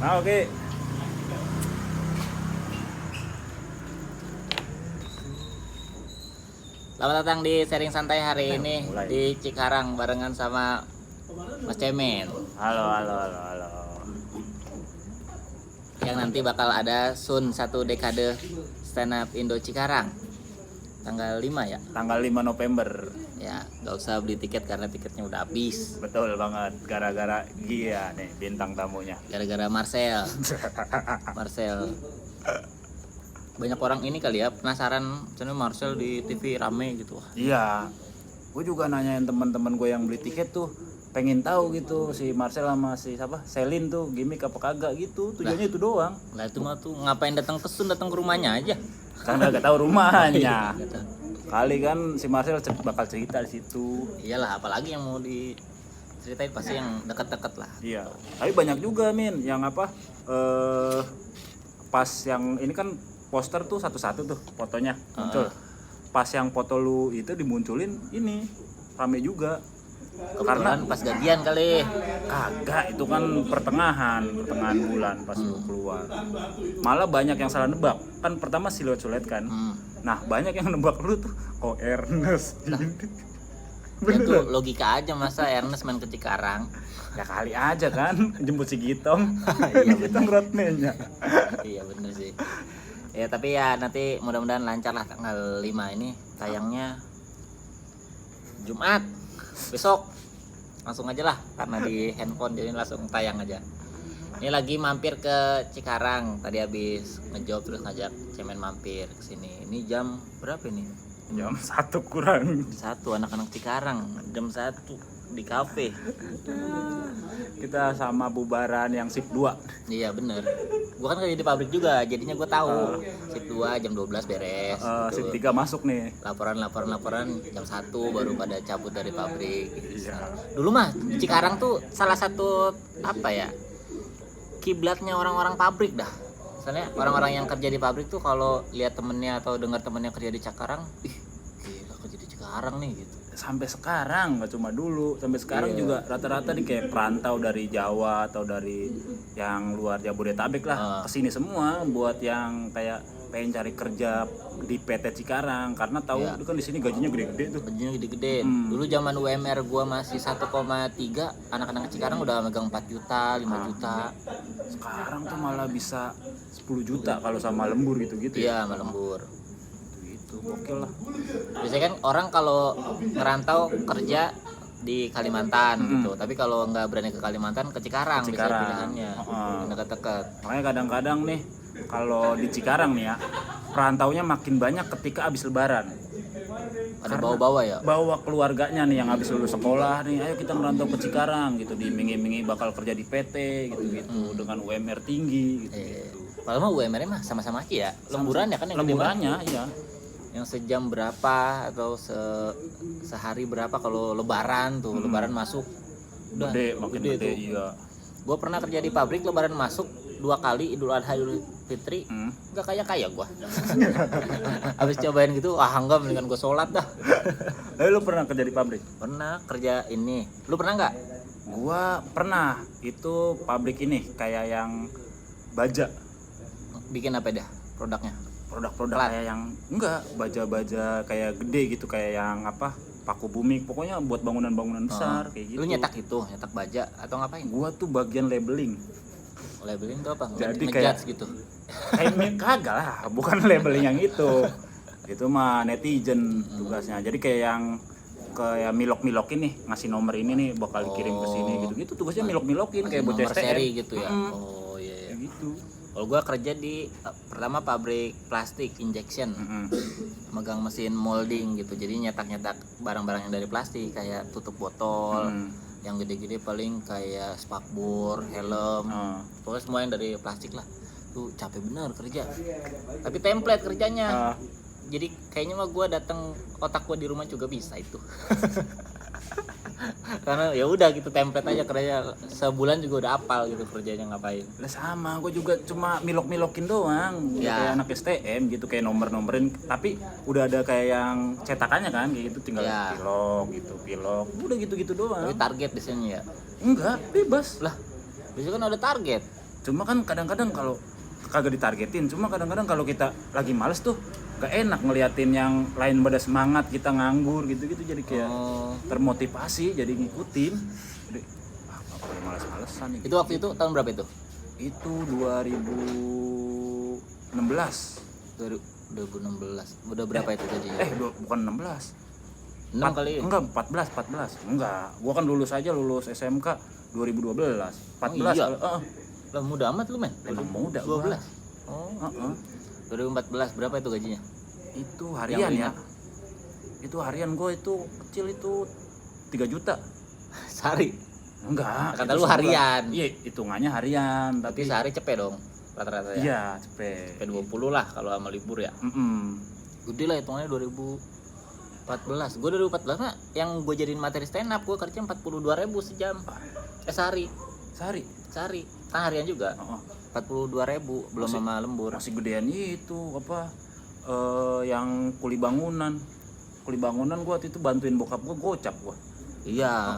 Nah, oke. Selamat datang di sharing santai hari ini mulai. di Cikarang barengan sama Mas Cemen. Halo, halo, halo, halo. Yang nanti bakal ada Sun 1 dekade stand up Indo Cikarang. Tanggal 5 ya? Tanggal 5 November. Ya, gak usah beli tiket karena tiketnya udah habis. Betul banget. Gara-gara Gia nih bintang tamunya. Gara-gara Marcel. Marcel. Banyak orang ini kali ya penasaran, misalnya Marcel di TV rame gitu. Iya. Gue juga nanyain teman-teman gue yang beli tiket tuh, pengen tahu gitu si Marcel sama si siapa? Selin tuh gimmick apa kagak gitu. Tujuannya itu doang. Lah itu mah tuh ngapain datang ke Sun, datang ke rumahnya aja. Karena gak tahu rumahnya. Gitu. Kali kan si Marcel bakal cerita di situ. Iyalah, apalagi yang mau diceritain pasti yang deket-deket lah. Iya. Tapi banyak juga Min yang apa? Pas yang ini kan poster tuh satu-satu tuh fotonya muncul. Pas yang foto lu itu dimunculin ini rame juga. Kebetulan pas gajian kali. Kagak, itu kan pertengahan bulan pas lu keluar. Malah banyak yang salah nebak. Kan pertama siluet-siluet kan. Nah, banyak yang nebak lu tuh kok Ernest. Itu logika aja, masa Ernest main ke Cikarang. Ya kali aja kan jemput si Gitong. Iya, Gitong roadman-nya. Iya bener sih. Ya tapi ya nanti mudah-mudahan lancar lah tanggal 5 ini tayangnya Jumat besok. Langsung aja lah karena di handphone jadi langsung tayang aja. Ini lagi mampir ke Cikarang, tadi habis ngejob terus ngajak Cemen mampir ke sini. Ini jam berapa ini? Jam 1 kurang. 1, anak-anak Cikarang jam 1 di kafe. Kita sama bubaran yang shift 2. Iya bener. Gua kan kerja di pabrik juga, jadinya gua tahu. Shift 2 jam 12 beres. Gitu. Shift 3 masuk nih. Laporan jam 1 baru pada cabut dari pabrik. Iya. Dulu mah Cikarang tuh salah satu apa ya? Kiblatnya orang-orang pabrik dah. Soalnya orang-orang yang kerja di pabrik tuh kalau lihat temennya atau dengar temennya kerja di Cikarang, ih, gila kerja di Cikarang nih gitu. Sampai sekarang, nggak cuma dulu, sampai sekarang juga rata-rata nih kayak perantau dari Jawa atau dari yang luar Jabodetabek lah kesini semua buat yang kayak pengen cari kerja di PT Cikarang karena tahu itu kan di sini gajinya gede-gede tuh. Gajinya gede-gede. Dulu zaman UMR gua masih 1,3, anak-anak Cikarang udah megang 4 juta, 5 juta. Sekarang tuh malah bisa 10 juta kalau sama lembur gitu-gitu Iya, sama lembur. Gitu, gokil lah. Biasanya kan orang kalau ngerantau kerja di Kalimantan gitu, tapi kalau nggak berani ke Kalimantan ke Cikarang, biasanya pilihannya dekat-dekat. Makanya kadang-kadang nih kalau di Cikarang nih ya, perantaunya makin banyak ketika habis lebaran. Ada bawa-bawa ya? Bawa keluarganya nih yang habis lulus sekolah nih, ayo kita merantau ke Cikarang gitu, diiming-imingi bakal kerja di PT gitu-gitu dengan UMR tinggi gitu. Padahal mah UMR mah sama-sama aja ya. Lemburan ya kan yang gede banget. Lemburannya iya. Yang sejam berapa atau sehari berapa kalau lebaran tuh, lebaran masuk udah Gede, makin gede tuh. iya. Gue pernah kerja di pabrik, lebaran masuk 2 kali, Idul Adha, Idul Fitri, nggak kaya gue. Habis cobain gitu, enggak, mendingan gue sholat dah. Tapi lu pernah kerja di pabrik? Pernah kerja ini, lu pernah nggak? Gua pernah, itu pabrik ini kayak yang baja. Bikin apa dah produknya? Produk-produk kayak yang enggak, baja-baja kayak gede gitu, kayak yang apa? Paku bumi, pokoknya buat bangunan-bangunan besar kayak gitu. Lu nyetak baja atau ngapain? Gua tuh bagian labeling. Labeling tuh apa? Jadi Ngejudge gitu. Kayak kagak lah, bukan labeling yang itu. Itu mah netizen tugasnya. Jadi kayak yang kayak milok-milokin nih, ngasih nomor ini nih bakal dikirim ke sini gitu. Tugasnya milok-milokin kayak buat nomor STM. seri gitu ya. Oh iya. Gitu. Kalau gua kerja di pertama pabrik plastik injection. Megang mesin molding gitu. Jadi nyetak-nyetak barang-barang yang dari plastik kayak tutup botol. Yang gede-gede paling kayak spakbor, helm, pokoknya semua yang dari plastik lah. Tuh capek bener kerja. Tapi template kerjanya. Jadi kayaknya mah gue datang, otak gue di rumah juga bisa itu. Karena ya udah gitu template aja kerja, sebulan juga udah hafal gitu kerjanya ngapain. Lah sama, gue juga cuma milok-milokin doang. Kayak anak STM gitu, kayak nomor-nomorin. Tapi udah ada kayak yang cetakannya kan, kayak gitu tinggal pilok. Udah gitu-gitu doang. Tapi target biasanya ya? Enggak, bebas. Lah, biasanya kan ada target. Cuma kan kadang-kadang kalau kagak ditargetin, cuma kadang-kadang kalau kita lagi males tuh gak enak ngeliatin yang lain pada semangat, kita nganggur gitu-gitu, jadi kayak termotivasi, jadi ngikutin. Jadi apa boleh males-malesan nih. Itu waktu itu tahun berapa itu? Itu 2016. 2016. Udah berapa itu gajinya? Bukan 16. 6 kali ya? Enggak, 14. Enggak. Gua kan lulus SMK 2012. 14. iya. Heeh. Lah muda amat lu, men. Emang muda 12. gua. Oh. Heeh. 2014 berapa itu gajinya? Itu harian ya. ingat. Itu harian gue itu kecil itu 3 juta. Sehari. Enggak. Kata itu lu sebulan. harian. Iya, hitungannya harian, Tapi sehari cepet dong rata-rata ya. iya, cepet. Kayak 20 lah kalau sama libur ya. Gede lah hitungannya 2014. Gue 2014 mah yang gue jadiin materi stand up gue kerja 42.000 sejam. Sehari. Sehari. Kan harian juga. 42.000 belum sama lembur. Masih gedean itu apa? Yang kuli bangunan gue waktu itu bantuin bokap gue gocap gue. Iya.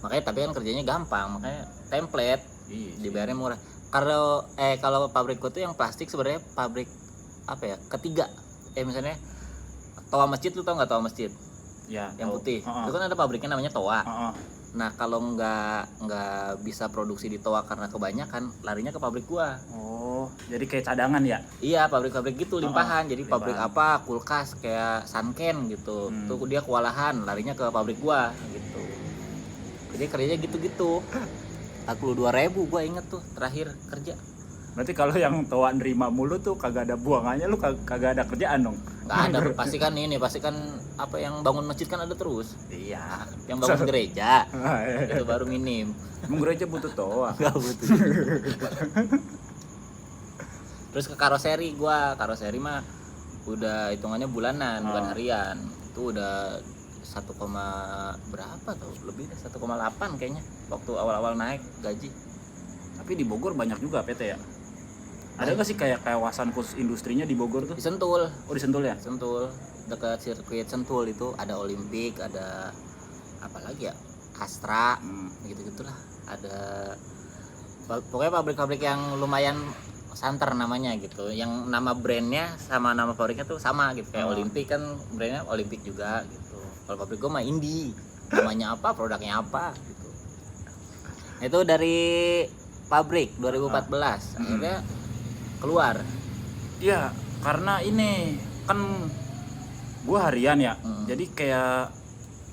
Makanya tapi kan kerjanya gampang, makanya template. Iya. Dibayarnya murah. Kalau pabrik gue tuh yang plastik sebenarnya pabrik apa ya? Ketiga. Misalnya Toa Masjid, lu tau nggak Toa Masjid? Ya. Yang putih. Itu kan ada pabriknya namanya Toa. Nah, kalau nggak bisa produksi di Toa karena kebanyakan, larinya ke pabrik gua. Oh, jadi kayak cadangan ya? Iya, pabrik-pabrik gitu limpahan. Jadi limpahan. pabrik apa? Kulkas kayak Sanken gitu. Tuh dia kewalahan, larinya ke pabrik gua gitu. Jadi kerjanya gitu-gitu. 42.000 gua inget tuh terakhir kerja. Berarti kalau yang Toa nerima mulu tuh kagak ada buangannya, lu kagak ada kerjaan dong? Nggak ada, pasti kan apa yang bangun masjid kan ada terus. Iya. Yang bangun gereja itu baru minim. Emang gereja butuh Toa? Nggak butuh. Terus ke karoseri mah udah hitungannya bulanan bukan harian. Itu udah 1, berapa tuh? Lebih deh 1,8 kayaknya waktu awal-awal naik gaji. Tapi di Bogor banyak juga PT ya? Ada nggak sih kayak kawasan khusus industrinya di Bogor tuh? Di Sentul. Oh, di Sentul ya? Sentul, dekat sirkuit Sentul itu ada Olimpik, ada apa lagi ya? Astra, gitu-gitulah. Ada pokoknya pabrik-pabrik yang lumayan santer namanya gitu. Yang nama brandnya sama nama pabriknya tuh sama gitu. Kayak Olimpik kan brandnya Olimpik juga gitu. Kalau pabrik gue mah Indi. Namanya apa, produknya apa gitu. Itu dari pabrik 2014. Akhirnya keluar. Iya, karena ini kan gua harian ya. Jadi kayak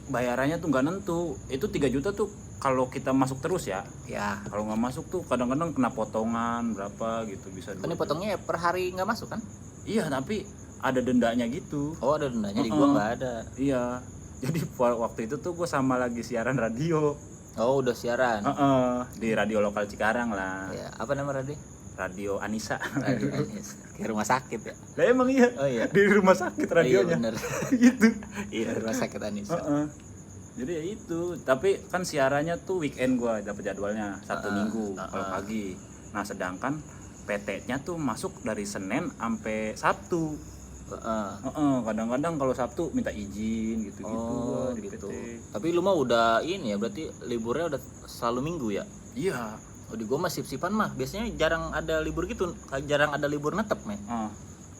bayarannya tuh nggak nentu. Itu 3 juta tuh kalau kita masuk terus ya. Ya. Kalau nggak masuk tuh kadang-kadang kena potongan berapa gitu, bisa. Kan potongnya ya per hari nggak masuk kan? Iya, tapi ada dendanya gitu. Oh, ada dendanya. Di gua nggak ada. Iya. Jadi waktu itu tuh gua sama lagi siaran radio. Oh, udah siaran. Di radio lokal Cikarang lah. Ya, apa nama radio? Radio Anissa. Radio Anissa. Kayak rumah sakit ya. Lah emang iya. Oh iya. Di rumah sakit radionya. Iya bener. Gitu. Iya, rumah sakit Anissa. Jadi ya itu, tapi kan siarannya tuh weekend gua dapat jadwalnya Sabtu Minggu kalau pagi. Nah, sedangkan PT-nya tuh masuk dari Senin sampai Sabtu. Kadang-kadang kalau Sabtu minta izin gitu-gitu gua di gitu. PT. Tapi lu mah udah ini ya, berarti liburnya udah selalu Minggu ya? Iya. Oh, di gua mah sip-sipan mah biasanya jarang ada libur gitu, jarang ada libur netep, men.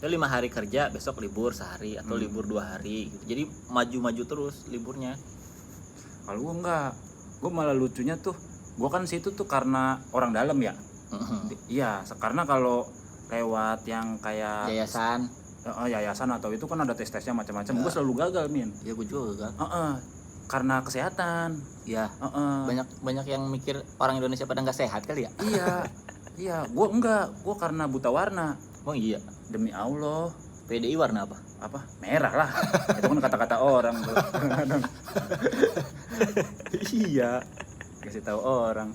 Ya 5 hari kerja, besok libur sehari atau libur 2 hari gitu. Jadi maju-maju terus liburnya. Kalau gua enggak. Gua malah lucunya tuh, gua kan situ tuh karena orang dalam ya. Iya, karena kalau lewat yang kayak yayasan yayasan atau itu kan ada tes-tesnya macam-macam. Gua selalu gagal, Min. Ya gua juga gagal. Karena kesehatan. Ya. Banyak yang mikir orang Indonesia pada nggak sehat kali ya. Iya, gua enggak. Gua karena buta warna. Oh iya. Demi Allah. PDI warna apa? Merah lah. Itu kan kata-kata orang tuh. Iya. Kasih tahu orang.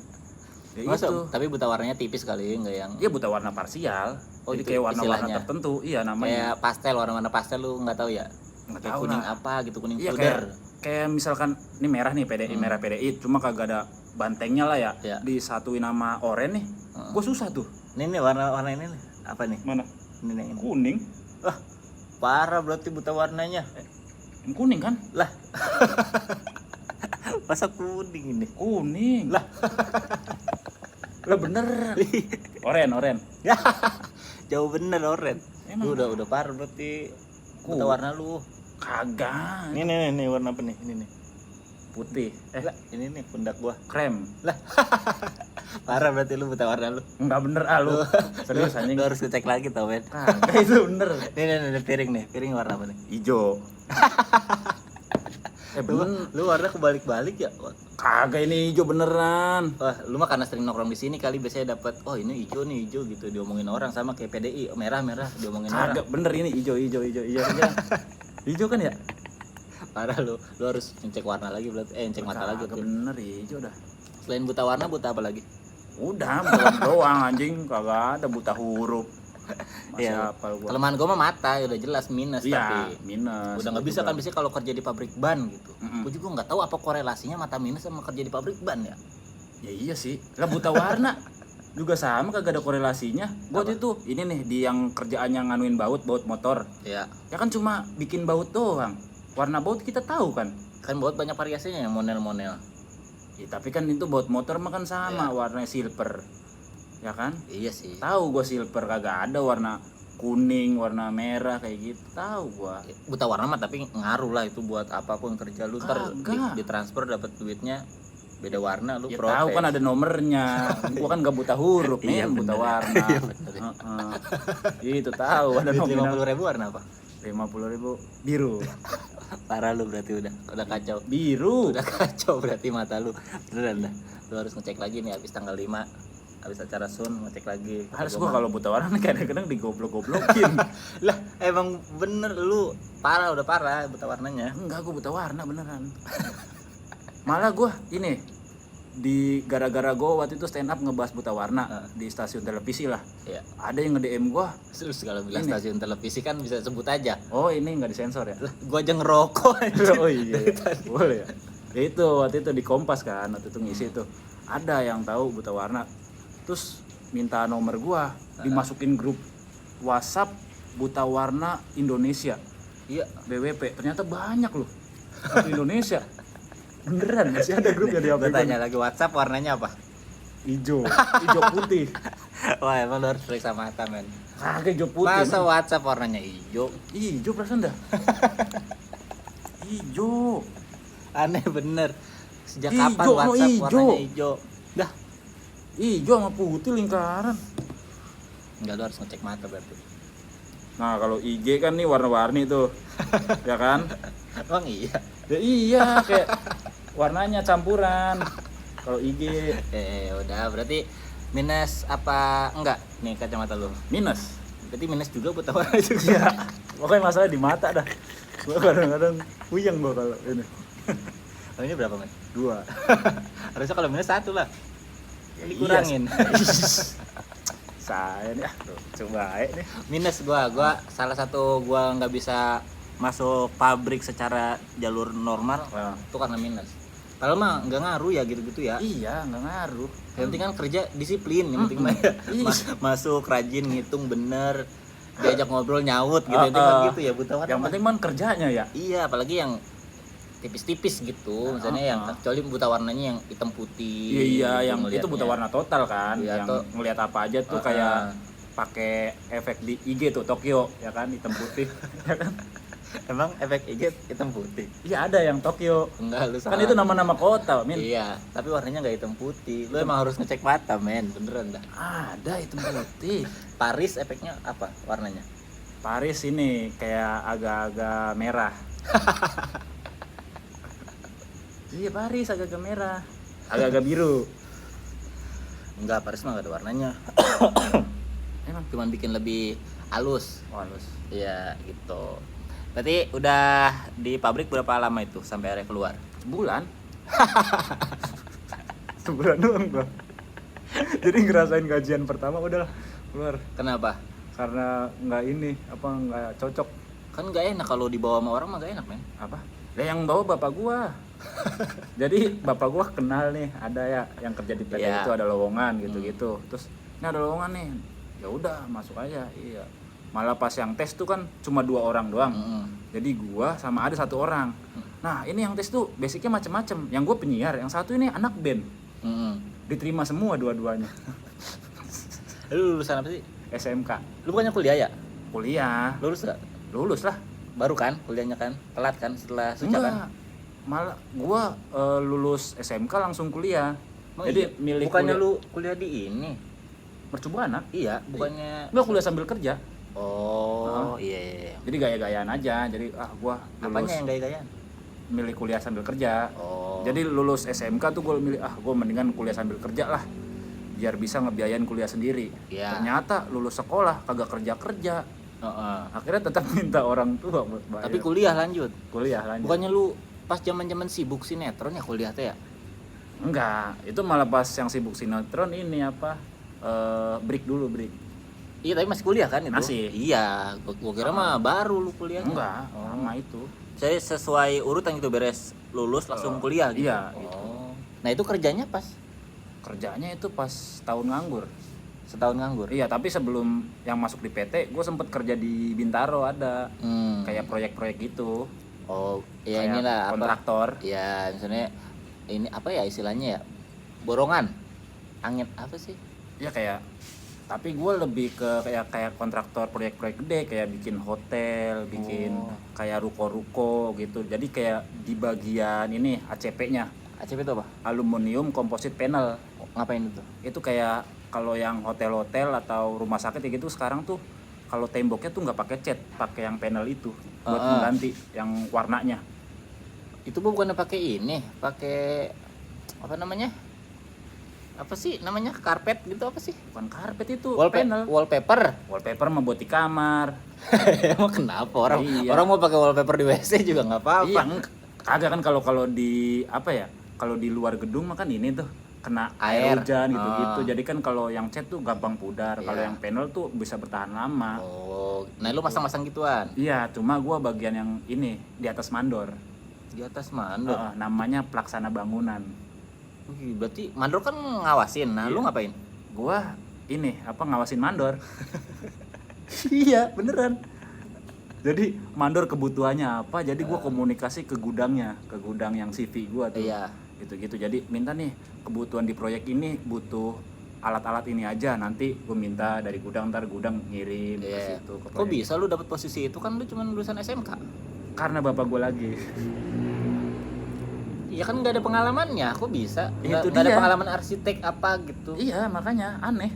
Ya masa, itu. Tapi buta warnanya tipis kali, nggak yang. Iya, buta warna parsial. Oh, jadi itu kayak warna-warna istilahnya. tertentu. Iya, namanya. Kayak pastel, warna-warna pastel lu nggak tahu ya? Nggak Kayak tahu kuning lah. apa gitu, kuning Iya, puder. kayak misalkan ini merah nih PDI, merah PDI, cuma kagak ada bantengnya lah ya. Iya. Disatuin sama oranye nih. Gue susah tuh. Ini warna ini nih. Apa nih? Mana? Ini. Kuning. Parah berarti buta warnanya. Ini kuning kan? Lah. Masa kuning ini? Kuning. Lah. Lah bener. Oren. Ya, jauh bener oren. Emang? Lu udah parah berarti. Buta warna lu. Kagak. Nih warna apa nih? Ini nih. Putih. Lah, ini nih pundak gua. Krem. Lah. Parah berarti lu buta warna lu. Enggak bener lu. Serius anjing. Lu harus ngecek lagi tau, men. Kagak itu bener. Nih piring nih. Piring warna apa nih? Ijo. Lu warna kebalik-balik ya? Kagak ini hijau beneran. Wah, lu mah karena sering nongkrong di sini kali biasanya dapat, oh ini hijau gitu diomongin orang, sama kayak PDI, merah diomongin orang. Kagak bener ini hijau aja. Hijau kan ya? Parah lu harus ngecek warna lagi berarti, ngecek mata lagi Kagak tuh. bener hijau dah. Selain buta warna, buta apa lagi? Udah, bukan doang anjing, kagak ada buta huruf. Masih Iya. hafal gua. Kelemahan gua mah mata, udah jelas minus Iya, tapi. minus. Udah nggak bisa kan biasanya kalau kerja di pabrik ban gitu. Mm-mm. Gua juga nggak tahu apa korelasinya mata minus sama kerja di pabrik ban ya. Ya iya sih. Lah buta warna juga sama kagak ada korelasinya. Buat itu ini nih di yang kerjaannya nganuin baut motor. Ya, Ya kan cuma bikin baut doang. Warna baut kita tahu kan. kan buat banyak variasinya yang model-model. Ya, tapi kan itu baut motor mah kan sama warnanya silver. Ya kan? Iya sih. Tahu gua silver, kagak ada warna kuning, warna merah kayak gitu. Tahu gua. Buta warna mah tapi ngaruh lah itu buat apapun kerja lu ntar Kagak. ditransfer dapat duitnya beda warna lu Ya protes. tahu kan ada nomornya. Gua kan gak buta huruf nih, Iya, buta bener. warna. Iya, bener. Itu tahu ada Duit nominal 50.000 warna apa? 50.000 biru. Parah lu berarti udah kacau. Biru. Udah kacau berarti mata lu. Beneran dah. Lu harus ngecek lagi nih habis tanggal 5. Habis acara Sun ngecek lagi. Harus gua kalau buta warna kadang-kadang digoblok-goblokin. Lah, emang bener lu udah parah buta warnanya. Enggak, gua buta warna beneran. Malah gua ini gara-gara gua waktu itu stand up ngebahas buta warna di stasiun televisi lah. Iya. Ada yang nge-DM gua. Terus kalau bilang Ini. stasiun televisi kan bisa sebut aja. Oh, ini nggak disensor ya? Lah, gua aja ngerokok aja. Oh iya. Boleh ya. Ya itu waktu itu di Kompas kan, waktu itu ngisi itu. Ada yang tahu buta warna. Terus minta nomor gua, dimasukin grup WhatsApp buta warna Indonesia. Iya. BWP. Ternyata banyak loh. Satu Indonesia. Beneran masih ada grup yang di Gua HP tanya lagi WhatsApp warnanya apa? Hijau putih. Wah, emang lu harus periksa mata, men. Kagak hijau putih. Masa man. WhatsApp warnanya hijau? Hijau perasaan dah. Hijau. Aneh bener. Sejak Hijau, kapan mau WhatsApp hijau. warnanya hijau? Dah, Hijau sama putih lingkaran. enggak, lu harus ngecek mata berarti. Nah kalau IG kan nih warna-warni tuh, ya kan? Emang iya. Ya iya kayak warnanya campuran. Kalau IG Udah berarti minus apa enggak nih kacamata lu? minus. Berarti minus juga buta warna juga. Iya. Pokoknya masalah di mata dah. Gua kadang-kadang puyeng gua kalau ini. Oh, ini berapa, men? 2. Harusnya kalau minus 1 lah. Dikurangin. Saya nih coba nih. Minus gua salah satu gua nggak bisa masuk pabrik secara jalur normal Nah. itu karena minus. Padahal mah nggak ngaruh ya gitu-gitu ya. Iya, nggak ngaruh. Yang penting kan kerja disiplin, yang penting mah ya. Masuk rajin ngitung bener, diajak ngobrol nyaut gitu, itu kan gitu ya buta warna. Yang penting kan kerjanya ya. Iya, apalagi yang tipis-tipis gitu, misalnya yang kecuali buta warnanya yang hitam putih. Iya, yang ngelihatnya. itu buta warna total kan. Iya, yang tuh. ngelihat apa aja tuh kayak pakai efek di IG tuh Tokyo ya kan hitam putih. Ya kan? Emang efek IG hitam putih? Iya ada yang Tokyo. Enggak, lu Kan salah. itu nama-nama kota, Min. Iya, tapi warnanya nggak hitam putih. Lu emang harus ngecek mata, men. Beneran dah. Ada hitam putih. Paris efeknya apa warnanya? Paris ini kayak agak-agak merah. Iya Paris agak-agak merah. Agak-agak biru. Enggak, Paris mah nggak ada warnanya. Emang Cuman bikin lebih halus. halus. Iya, gitu. Berarti udah di pabrik berapa lama itu sampai akhirnya keluar? Sebulan. Sebulan doang gua. Jadi ngerasain gajian pertama udah keluar Kenapa? karena nggak cocok. Kan nggak enak kalau dibawa sama orang mah nggak enak, men. Apa? Lah yang bawa bapak gua. Jadi bapak gua kenal nih, ada ya yang kerja di PT Iya. itu ada lowongan gitu-gitu. Terus ini ada lowongan nih. Ya udah masuk aja. Iya. Malah pas yang tes tuh kan cuma 2 orang doang. Jadi gua sama ada 1 orang. Nah, ini yang tes tuh basicnya macam-macam. Yang gua penyiar, yang satu ini anak band. Diterima semua dua-duanya. Lu lulusan apa sih? SMK. Lu bukannya kuliah ya? Kuliah. Lulus gak? Lulus lah. Baru kan kuliahnya kan? Telat kan setelah Suca kan? Enggak. Malah gua lulus SMK langsung kuliah. Oh, Jadi iya. milih bukannya kuliah, lu kuliah di ini? mercubuana. Iya, bukannya. Gua kuliah sambil kerja. Oh, iya. Jadi gaya-gayaan aja. Jadi gua lulus Apanya yang gaya-gayaan? milih kuliah sambil kerja. Oh. Jadi lulus SMK tuh gue milih gue mendingan kuliah sambil kerja lah, biar bisa ngebiayain kuliah sendiri. Iya. Ternyata lulus sekolah kagak kerja. Heeh. Akhirnya tetap minta orang tua buat bayar. Tapi kuliah lanjut. Kuliah lanjut. Bukannya lu pas zaman-zaman sibuk sinetron ya kuliah teh ya? Enggak, itu malah pas yang sibuk sinetron ini break. Iya, tapi masih kuliah kan itu? Masih. Iya, gua kira mah baru lu kuliahnya. Enggak, lama itu. Saya sesuai urutan gitu, beres lulus langsung kuliah gitu. Iya, gitu. Nah, itu kerjanya pas Kerjanya itu pas tahun nganggur. setahun nganggur. Iya, tapi sebelum yang masuk di PT, gue sempet kerja di Bintaro ada. Kayak proyek-proyek gitu. Oh, ya Kayak inilah kontraktor. apa? Ya, misalnya ini apa ya istilahnya ya? Borongan. Angin apa sih? Ya kayak, tapi gue lebih ke kayak kontraktor proyek-proyek gede, kayak bikin hotel, bikin kayak ruko-ruko gitu. Jadi kayak di bagian ini ACP-nya, ACP itu apa? aluminium composite panel. Ngapain itu? Itu kayak kalau yang hotel-hotel atau rumah sakit ya gitu sekarang tuh kalau temboknya tuh nggak pakai cat, pakai yang panel itu buat mengganti yang warnanya. Itu bukannya pakai ini, pakai apa namanya? Apa sih namanya? Karpet gitu apa sih? Bukan karpet itu, Wallpaper. Wallpaper membuat di kamar. Emang kenapa orang Iya. orang mau pakai wallpaper di WC juga nggak apa-apa. Iya, kagak kan kalau di apa ya? Kalau di luar gedung mah kan ini tuh kena air Air. hujan gitu-gitu. Jadi kan kalau yang cat tuh gampang pudar, kalau Iya. yang panel tuh bisa bertahan lama. Oh, nah lu pasang-pasang gituan Iya, cuma gua bagian yang ini di atas mandor. di atas mandor. Namanya pelaksana bangunan. Wih, berarti mandor kan ngawasin. Nah, Iya. lu ngapain? Gua ini ngawasin mandor. Iya, beneran. Jadi mandor kebutuhannya apa? Jadi gua komunikasi ke gudang yang CV gua tuh. Iya. Gitu-gitu. Jadi minta nih kebutuhan di proyek ini butuh alat-alat ini aja, nanti gue minta dari gudang, ntar gudang ngirim ke Iya. situ ke Kok proyek. bisa lu dapat posisi itu kan lu cuma lulusan SMK? Karena bapak gue lagi. Iya kan nggak ada pengalamannya, kok bisa? Itu Nggak ada dia. pengalaman arsitek apa gitu. Iya, makanya aneh.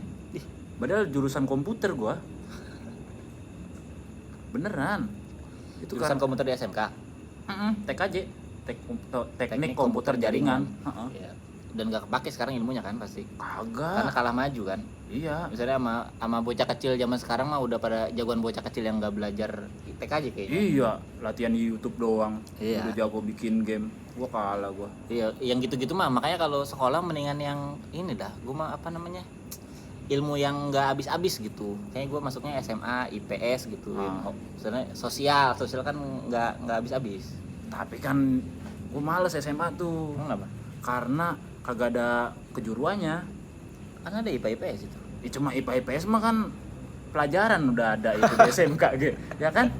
Padahal jurusan komputer gua. Beneran. Itu Jurusan kan komputer di SMK. TKJ, teknik komputer jaringan. Iya. Dan nggak kepake sekarang ilmunya kan pasti. Karena Kagak. kalah maju kan. Iya. Misalnya sama bocah kecil zaman sekarang mah udah pada jagoan bocah kecil yang nggak belajar TKJ kayaknya. Iya, latihan di YouTube doang. Iya. Udah jago bikin game. Gua kalah gua. Iya, yang gitu-gitu mah makanya kalau sekolah mendingan yang ini dah. Gue mah apa namanya? Ilmu yang nggak habis-habis gitu. Kayaknya gue masuknya SMA, IPS gitu. Misalnya sosial kan nggak habis-habis. Tapi kan gua males SMA tuh. Kenapa? Karena kagak ada kejuruannya. Kan ada IPA IPS itu. Ya cuma IPA IPS mah kan pelajaran udah ada itu di SMK gitu. Ya kan?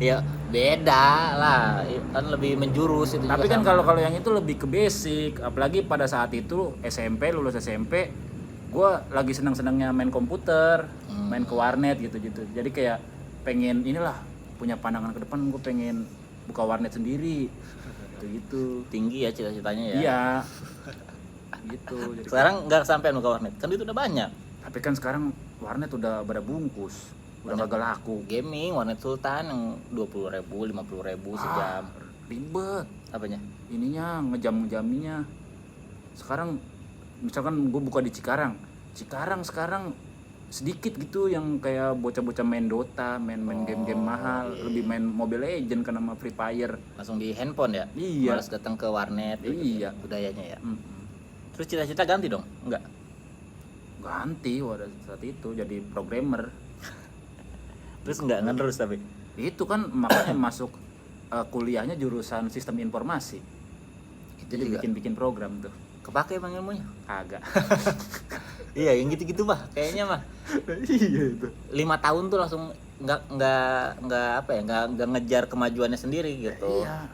Ya beda lah, kan lebih menjurus itu. Tapi juga kan sama. kalau yang itu lebih ke basic, apalagi pada saat itu lulus SMP, gue lagi senang-senangnya main komputer, main ke warnet gitu-gitu. Jadi kayak pengen inilah punya pandangan ke depan, gue pengen buka warnet sendiri, gitu. Tinggi ya cita-citanya ya. Iya, gitu. Jadi Sekarang nggak kesampean buka warnet, kan itu udah banyak. tapi kan sekarang warnet udah pada bungkus, udah Banyak. kagak laku. Gaming warnet Sultan yang 20.000, 50.000 sejam. Ribet. Apanya? Ininya ngejam-ngejaminya. Sekarang misalkan gue buka di Cikarang sekarang sedikit gitu yang kayak bocah-bocah main Dota, main game-game mahal, lebih main Mobile Legend kan sama Free Fire. Langsung di handphone ya? Iya. Malas datang ke warnet. gitu. Iya. Budayanya ya. Mm. Terus cita-cita ganti dong? Enggak. Ganti pada saat itu jadi programmer. Terus enggak terus tapi. Itu kan makanya masuk kuliahnya jurusan sistem informasi. Itu Jadi juga bikin program tuh. kepake emang ilmunya. Kagak. Iya, yang gitu-gitu mah kayaknya mah. Iya itu. 5 tahun tuh langsung nggak apa ya nggak ngejar kemajuannya sendiri gitu. Iya.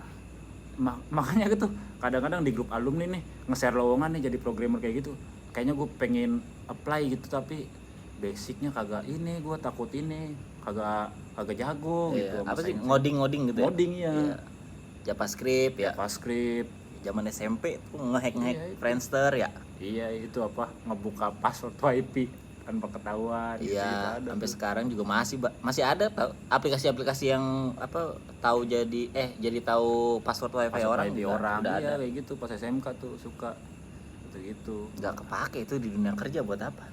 Makanya gitu kadang-kadang di grup alumni nih nge-share lowongan nih jadi programmer kayak gitu. kayaknya gue pengen apply gitu tapi basicnya kagak ini, gue takut ini kagak jago gitu. Apa sih ngoding gitu ngoding ya? Iya. JavaScript ya. JavaScript Zaman SMP tuh ngehack Friendster ya. iya itu apa ngebuka password WiFi tanpa ketahuan Iya, gitu, sampai sekarang juga masih ada aplikasi-aplikasi yang apa tahu jadi tahu password WiFi orang. Udah ada. kayak gitu pas SMK tuh suka gitu. Nggak kepake itu di dunia kerja buat apa?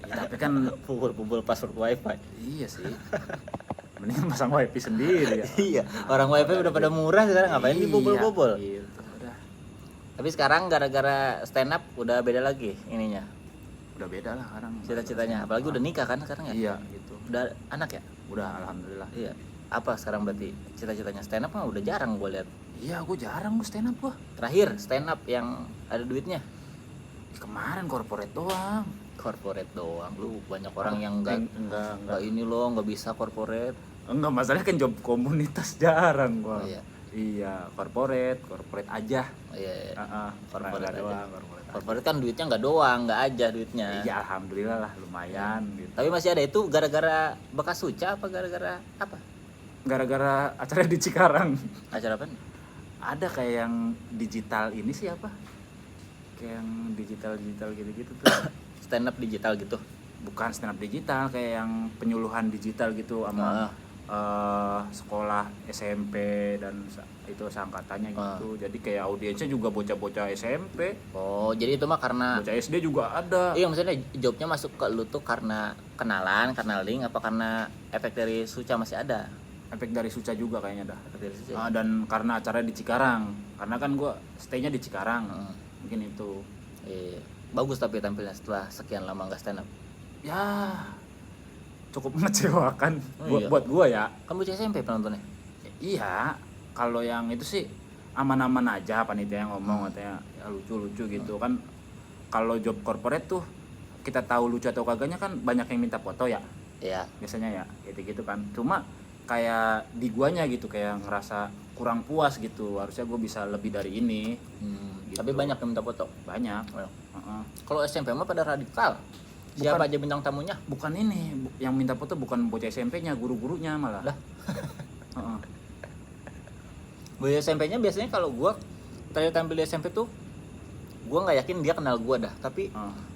Ya, tapi kan Pukul password WiFi. iya sih. Mending pasang WiFi sendiri ya. Iya, orang WiFi udah pada murah sekarang, ngapain dibobol-bobol? Gitu, udah. Tapi sekarang gara-gara stand up udah beda lagi ininya. Udah beda lah sekarang. Cita-citanya, apalagi udah nikah kan sekarang ya? Iya, gitu. Udah anak ya? Udah alhamdulillah. Iya. Apa sekarang berarti cita-citanya stand up mah udah jarang gue lihat. Iya, gue jarang gue stand up gua. Terakhir stand up yang ada duitnya Kemarin corporate doang. corporate doang. Lu banyak orang yang enggak Enggak. ini loh, enggak bisa corporate. Enggak, masalahnya kan job komunitas jarang gua. Oh, iya. Iya, corporate aja. Oh, iya. Corporate aja. doang, Corporate kan duitnya enggak doang, enggak aja duitnya. Iya, alhamdulillah lah lumayan gitu. Tapi masih ada itu gara-gara bekas Suca apa gara-gara apa? Gara-gara acara di Cikarang. Acara apa? Ada kayak yang digital ini sih apa? Kayak yang digital gitu-gitu tuh. Stand up digital gitu. Bukan stand up digital, kayak yang penyuluhan digital gitu sama sekolah SMP dan itu seangkatannya gitu. Jadi kayak audiensnya juga bocah-bocah SMP. Oh, jadi itu mah karena Bocah SD juga ada. iya maksudnya jobnya masuk ke lu tuh karena kenalan, karena link apa karena efek dari Suca masih ada? Efek dari Suca juga kayaknya dah. Efek dari Suca. Dan karena acara di Cikarang. Karena kan gua stay-nya di Cikarang. Mungkin itu. Iya. Bagus tapi tampilnya setelah sekian lama nggak stand up. Ya cukup mengecewakan Iya. buat gua ya. Kan bocah SMP penontonnya. Iya, kalau yang itu sih aman-aman aja, panitia yang ngomong katanya ya lucu-lucu gitu kan. Kalau job corporate tuh kita tahu lucu atau kagaknya kan banyak yang minta foto ya Iya. biasanya ya, gitu kan. Cuma kayak di guanya gitu kayak ngerasa kurang puas gitu, harusnya gue bisa lebih dari ini. Gitu. Tapi banyak yang minta foto. Banyak. Kalau SMP mah pada radikal. Siapa aja bintang tamunya? Bukan ini, yang minta foto bukan bocah SMP-nya, guru-gurunya malah. Lah. Bocah SMP-nya biasanya kalau gua tadi tampil di SMP tuh gua nggak yakin dia kenal gua dah, tapi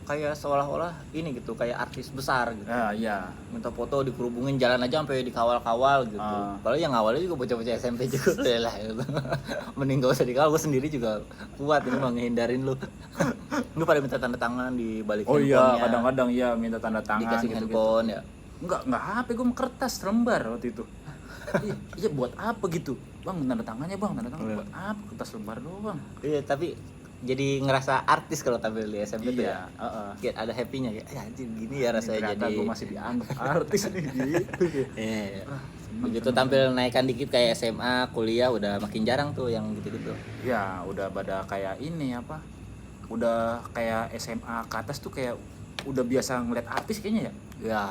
kayak seolah-olah ini gitu, kayak artis besar gitu. Iya. Minta foto dikerubungin jalan aja sampai dikawal-kawal gitu. Padahal yang awalnya juga bocah-bocah SMP juga lah gitu. Mending gak usah dikawal, gua sendiri juga kuat ini mau ngehindarin lu. Lu pada minta tanda tangan di balik Oh handphonenya. iya, kadang-kadang iya minta tanda tangan Dikasih gitu. handphone ya. Enggak HP, gue kertas lembar waktu itu. Iya buat apa gitu? Bang, tanda tangannya bang, tanda tangan buat apa? Kertas lembar doang. Iya, tapi jadi ngerasa artis kalau tampil di SMP tuh ya. Kayak ada happy-nya ya. Anjir gini ya rasanya Ternyata jadi. gue masih dianggap artis nih gitu. Iya. Begitu tampil naikkan dikit kayak SMA, kuliah udah makin jarang tuh yang gitu-gitu. Ya, udah pada kayak ini apa? Udah kayak SMA ke atas tuh kayak udah biasa ngeliat artis kayaknya ya. Ya.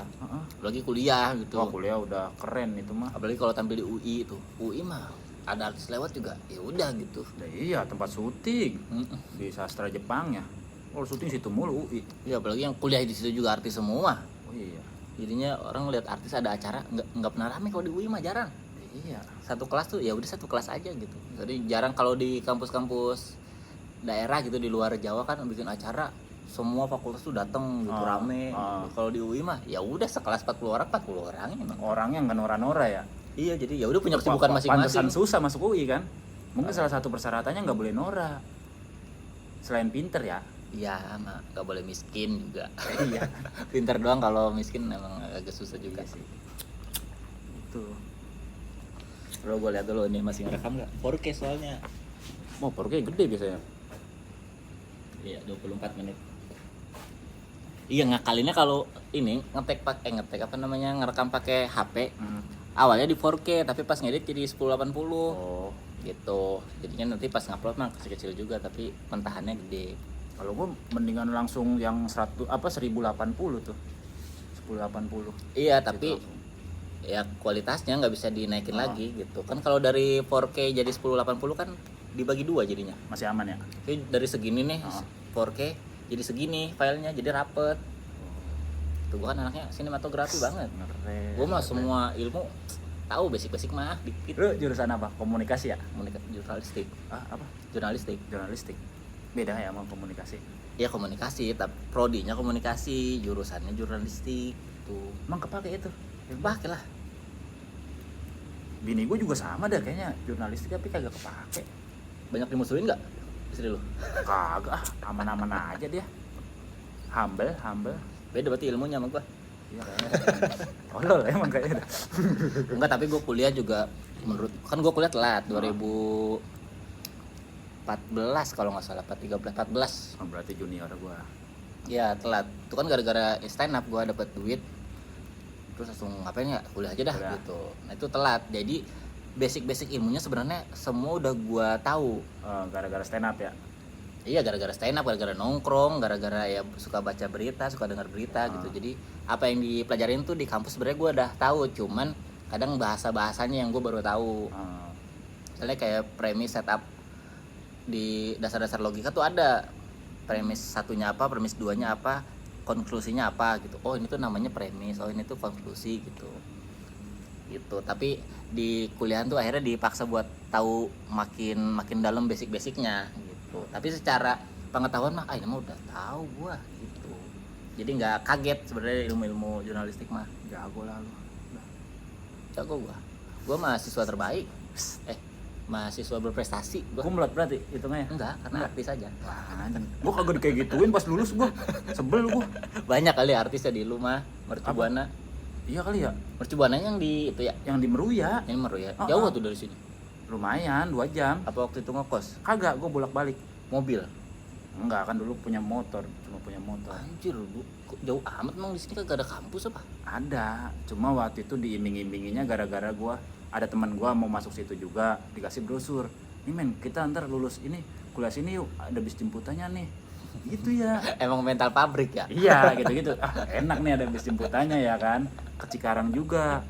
Lagi kuliah gitu. Oh, kuliah udah keren itu mah. Apalagi kalau tampil di UI itu. UI mah ada artis lewat juga. Ya udah gitu. Ya, iya, tempat syuting di sastra Jepang ya. Kalau syuting situ mulu UI. Ya apalagi yang kuliah di situ juga artis semua. Oh iya. Jadinya orang lihat artis ada acara nggak pernah rame. Kalau di UI mah jarang. Iya. Satu kelas tuh ya udah satu kelas aja gitu. Jadi jarang kalau di kampus-kampus daerah gitu di luar Jawa kan bikin acara semua fakultas tuh datang gitu rame. Kalau di UI mah ya udah sekelas 40 orang emang. Orangnya nggak nora-nora ya. Iya, jadi ya udah punya kesibukan masing-masing. Pantesan susah masuk UI kan. Mungkin salah satu persyaratannya nggak boleh nora. Selain pinter ya. Iya, mah nggak boleh miskin juga. Iya. Pinter doang, kalau miskin emang agak susah juga sih. Itu. Bro, gue lihat dulu nih masih ngerekam nggak? 4K soalnya. Mau pergi gede biasanya. Iya, 24 menit. Iya, ngakalinnya kalau ini ngetek apa namanya, ngerekam pakai HP. Awalnya di 4K tapi pas ngedit jadi 1080. Oh, gitu. Jadinya nanti pas ngupload mah kecil-kecil juga tapi pentahannya gede. kalau gue mendingan langsung yang 1080 tuh. 1080. Iya, tapi ya kualitasnya nggak bisa dinaikin lagi gitu. Kan kalau dari 4K jadi 1080 kan dibagi dua jadinya. Masih aman ya? Jadi dari segini nih 4K jadi segini filenya, jadi rapet. Tuh gua kan anaknya sinematografi banget. Keren. Gua mah semua ilmu tahu, basic mah dikit. Lu jurusan apa? Komunikasi ya? Jurnalistik. Apa? Jurnalistik. Jurnalistik. Beda ya sama komunikasi. Ya komunikasi, tapi prodinya komunikasi, jurusannya jurnalistik. Tuh. Emang kepake itu? Pakai lah. Bini gue juga sama dah kayaknya jurnalistik tapi kagak kepake. Banyak dimusuhin nggak istri lu? Kagak, aman-aman aja dia. Humble. Beda berarti ilmunya sama gua. Iya kayaknya. Tolol emang kayaknya. Enggak, tapi gua kuliah juga menurut kan gua kuliah telat 2014 kalau nggak salah, 14. Oh, berarti junior gua. Ya telat. Itu kan gara-gara stand up gua dapat duit. Terus langsung ngapain ya? Kuliah aja dah gitu. Nah, itu telat. Jadi basic ilmunya sebenarnya semua udah gua tahu. Gara-gara stand up ya. Iya, gara-gara stand up, gara-gara nongkrong, gara-gara ya suka baca berita, suka dengar berita gitu. Jadi apa yang dipelajarin tuh di kampus sebenarnya gua udah tahu, cuman kadang bahasa-bahasanya yang gua baru tahu. Misalnya kayak premis setup di dasar-dasar logika tuh ada premis satunya apa, premis duanya apa, konklusinya apa gitu. Oh ini tuh namanya premis, oh ini tuh konklusi gitu. Tapi di kuliahan tuh akhirnya dipaksa buat tahu makin dalam basic-basicnya gitu. Tapi secara pengetahuan mah ini mah udah tahu gua gitu. Jadi nggak kaget sebenarnya ilmu jurnalistik mah. Jago lah lu. Jago gua mahasiswa terbaik. Mahasiswa berprestasi gua. Kumlot berarti hitungnya? Enggak, karena artis aja. Wah, gua kagak kayak gituin pas lulus gua. Sebel gua. Banyak kali artisnya di lu mah, Mercubuana. Iya kali ya. Mercubuana yang di itu ya, Yang di Meruya. yang Meru ya. Jauh tuh dari sini. Lumayan 2 jam. Apa waktu itu ngekos? Kagak, gua bolak-balik. Mobil. Enggak, kan dulu punya motor, cuma punya motor. Anjir, lu kok jauh amat emang di sini kagak ada kampus apa? Ada, cuma waktu itu diiming-iminginya gara-gara gua ada teman gua mau masuk situ juga, dikasih brosur. Nih men, kita ntar lulus ini kuliah sini yuk, ada bis jemputannya nih. Gitu ya. Emang mental pabrik ya? Iya, gitu-gitu. Enak nih ada bis jemputannya ya kan. Ke Cikarang juga.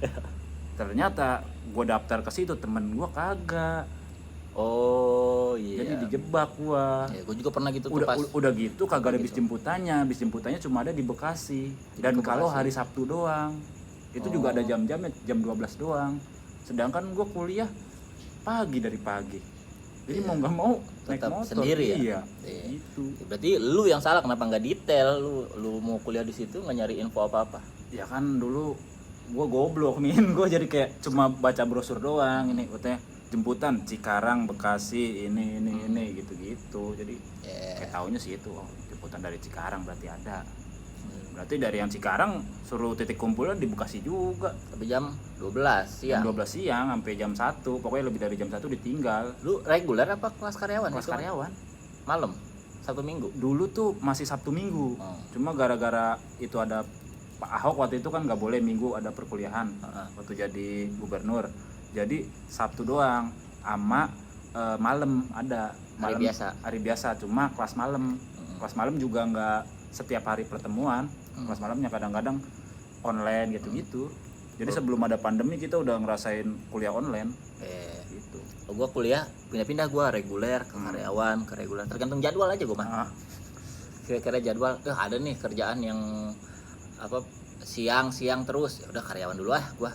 Ternyata gua daftar ke situ, temen gua kagak. Oh iya. Jadi dijebak gua. Ya, gua juga pernah gitu tuh Udah pas. udah gitu kagak ada bis gitu. jemputannya. Bis jemputannya cuma ada di Bekasi. Jadi Dan ke kalau Bekasi. hari Sabtu doang. Itu juga ada jam-jamnya, jam 12 doang. Sedangkan gua kuliah pagi dari pagi. Jadi mau nggak mau naik Tetap motor. sendiri ya? Iya. Iya. Gitu. Ya, berarti lu yang salah, kenapa nggak detail? Lu mau kuliah di situ nggak nyari info apa-apa? Ya kan dulu gua goblok min. Gua jadi kayak cuma baca brosur doang. Ini katanya jemputan Cikarang, Bekasi, ini gitu-gitu. Jadi kayak taunya sih itu, oh, jemputan dari Cikarang berarti ada. Berarti dari yang Cikarang suruh titik kumpulnya di Bekasi juga. Tapi jam 12 siang. Jam 12 siang sampai jam 1. Pokoknya lebih dari jam 1 ditinggal. Lu reguler apa kelas karyawan? Kelas Itu karyawan. malam, Sabtu Minggu. Dulu tuh masih Sabtu Minggu. Cuma gara-gara itu ada Pak Ahok waktu itu kan nggak boleh Minggu ada perkuliahan. Waktu jadi gubernur. Jadi Sabtu doang sama malam ada. Hari biasa. Hari biasa, cuma kelas malam. Kelas malam juga nggak setiap hari pertemuan. Kelas malamnya kadang-kadang online gitu-gitu. Jadi sebelum ada pandemi kita udah ngerasain kuliah online. Gitu. Gua kuliah pindah-pindah, gua reguler ke karyawan, ke reguler, tergantung jadwal aja gua mah. Kira-kira jadwal, ada nih kerjaan yang apa siang terus, ya udah karyawan dulu gua.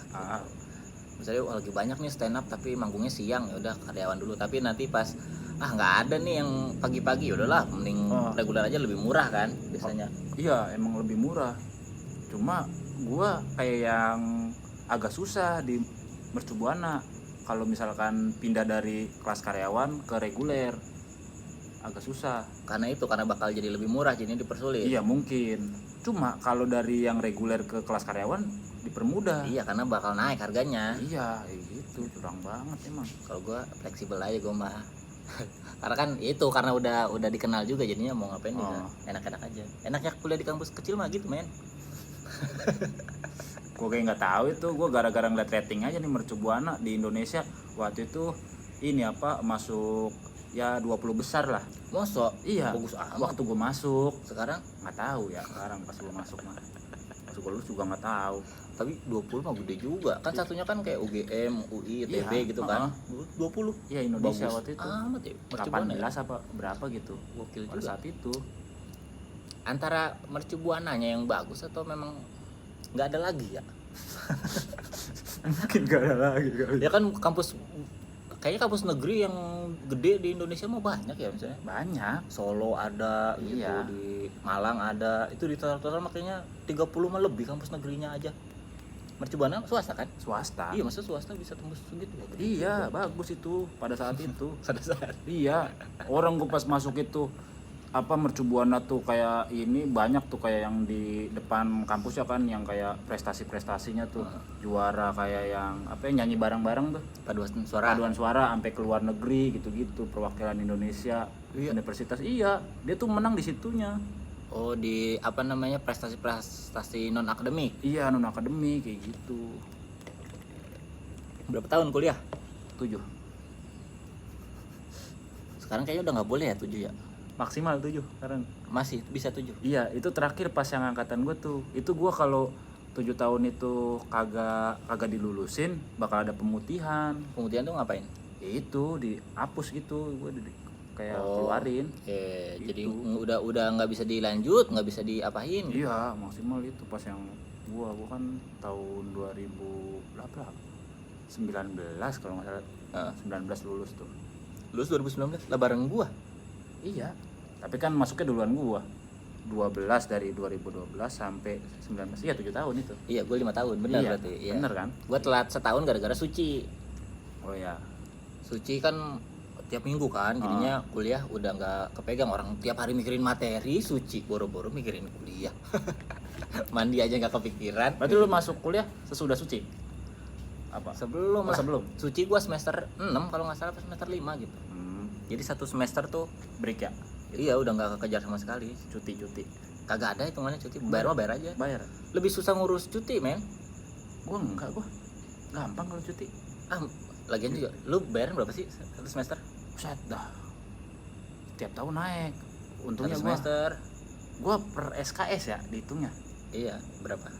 Misalnya lagi banyak nih stand up tapi manggungnya siang, ya udah karyawan dulu. Tapi nanti pas nggak ada nih yang pagi-pagi, ya udahlah mending reguler aja, lebih murah kan biasanya. Iya, emang lebih murah. Cuma gua kayak yang agak susah di Mercubuana. Kalau misalkan pindah dari kelas karyawan ke reguler agak susah. Karena bakal jadi lebih murah, jadinya dipersulit. Iya mungkin. Cuma kalau dari yang reguler ke kelas karyawan dipermudah. Iya, karena bakal naik harganya. Iya, gitu. Curang banget emang. Kalau gua fleksibel aja gua mah. Karena kan itu karena udah dikenal juga, jadinya mau ngapain juga enak-enak aja. Enaknya kuliah di kampus kecil mah gitu, men. Gue kayak nggak tahu itu, gue gara-gara ngeliat rating aja nih Mercubuana di Indonesia waktu itu ini apa masuk ya 20 besar lah. Mosok? Iya. Bagus amat. Waktu gue masuk. Sekarang Nggak tahu ya sekarang pas gue masuk mah. Pas gue lulus juga nggak tahu. Tapi 20 mah gede juga. Kan satunya kan kayak UGM, UI, ITB gitu kan. 20. Iya Indonesia Bagus waktu itu. amat ya. 18 apa berapa gitu. Gokil Pada juga. saat itu. antara Mercu Buananya yang bagus atau memang nggak ada lagi ya? Mungkin gak ada lagi kali. Ya kan kayaknya kampus negeri yang gede di Indonesia mah banyak ya misalnya. Banyak. Solo ada, Iya. gitu, di Malang ada. Itu di total makanya 30 mah lebih kampus negerinya aja. Mercu Buana swasta kan? Swasta. Iya, masa swasta bisa tembus segitu ya? Iya, bagus itu pada saat itu. Pada saat. Iya, orang gue pas masuk itu apa Mercu Buana tuh kayak ini banyak tuh kayak yang di depan kampus ya kan yang kayak prestasinya tuh juara kayak yang apa ya, nyanyi bareng-bareng tuh paduan suara sampai ke luar negeri gitu-gitu perwakilan Indonesia universitas iya dia tuh menang di situnya. Oh, di apa namanya prestasi non akademik. Iya non akademik kayak gitu. Berapa tahun kuliah? 7 Sekarang kayaknya udah nggak boleh ya 7 ya. maksimal 7 sekarang. Masih bisa 7. Iya, itu terakhir pas yang angkatan gue tuh. Itu gue kalau 7 tahun itu kagak dilulusin, bakal ada pemutihan. Kemudian tuh ngapain? Ya itu dihapus gitu, gue kayak keluarin. Oke, jadi Gitu. udah nggak bisa dilanjut, nggak bisa diapain. Iya, maksimal itu pas yang gue kan tahun 2000 berapa? 19 kalau nggak salah. 19 lulus tuh. Lulus 2019 lah bareng gua. Iya. Tapi kan masuknya duluan gua. 12 dari 2012 sampai 19. Iya, 7 tahun itu. Iya, gua 5 tahun, benar Iya, berarti. Iya. bener kan? Gua telat setahun gara-gara Suci. Oh ya. Suci kan tiap minggu kan, jadinya kuliah udah nggak kepegang. Orang tiap hari mikirin materi, Suci boro-boro mikirin kuliah. Mandi aja nggak kepikiran. Berarti lu masuk kuliah sesudah Suci? Apa? Sebelum Oh, lah. sebelum. Suci gua semester 6 kalau nggak salah, semester 5 gitu. Jadi satu semester tuh Break ya? iya udah nggak kekejar sama sekali. Cuti. Kagak ada hitungannya cuti, bayar aja. Bayar. Lebih susah ngurus cuti, men. Gua enggak, gua gampang kalau cuti. Lagian juga lu bayaran berapa sih satu semester? Buset dah. Tiap tahun naik. Untungnya Satu semester. gua per SKS ya dihitungnya. Iya, berapa?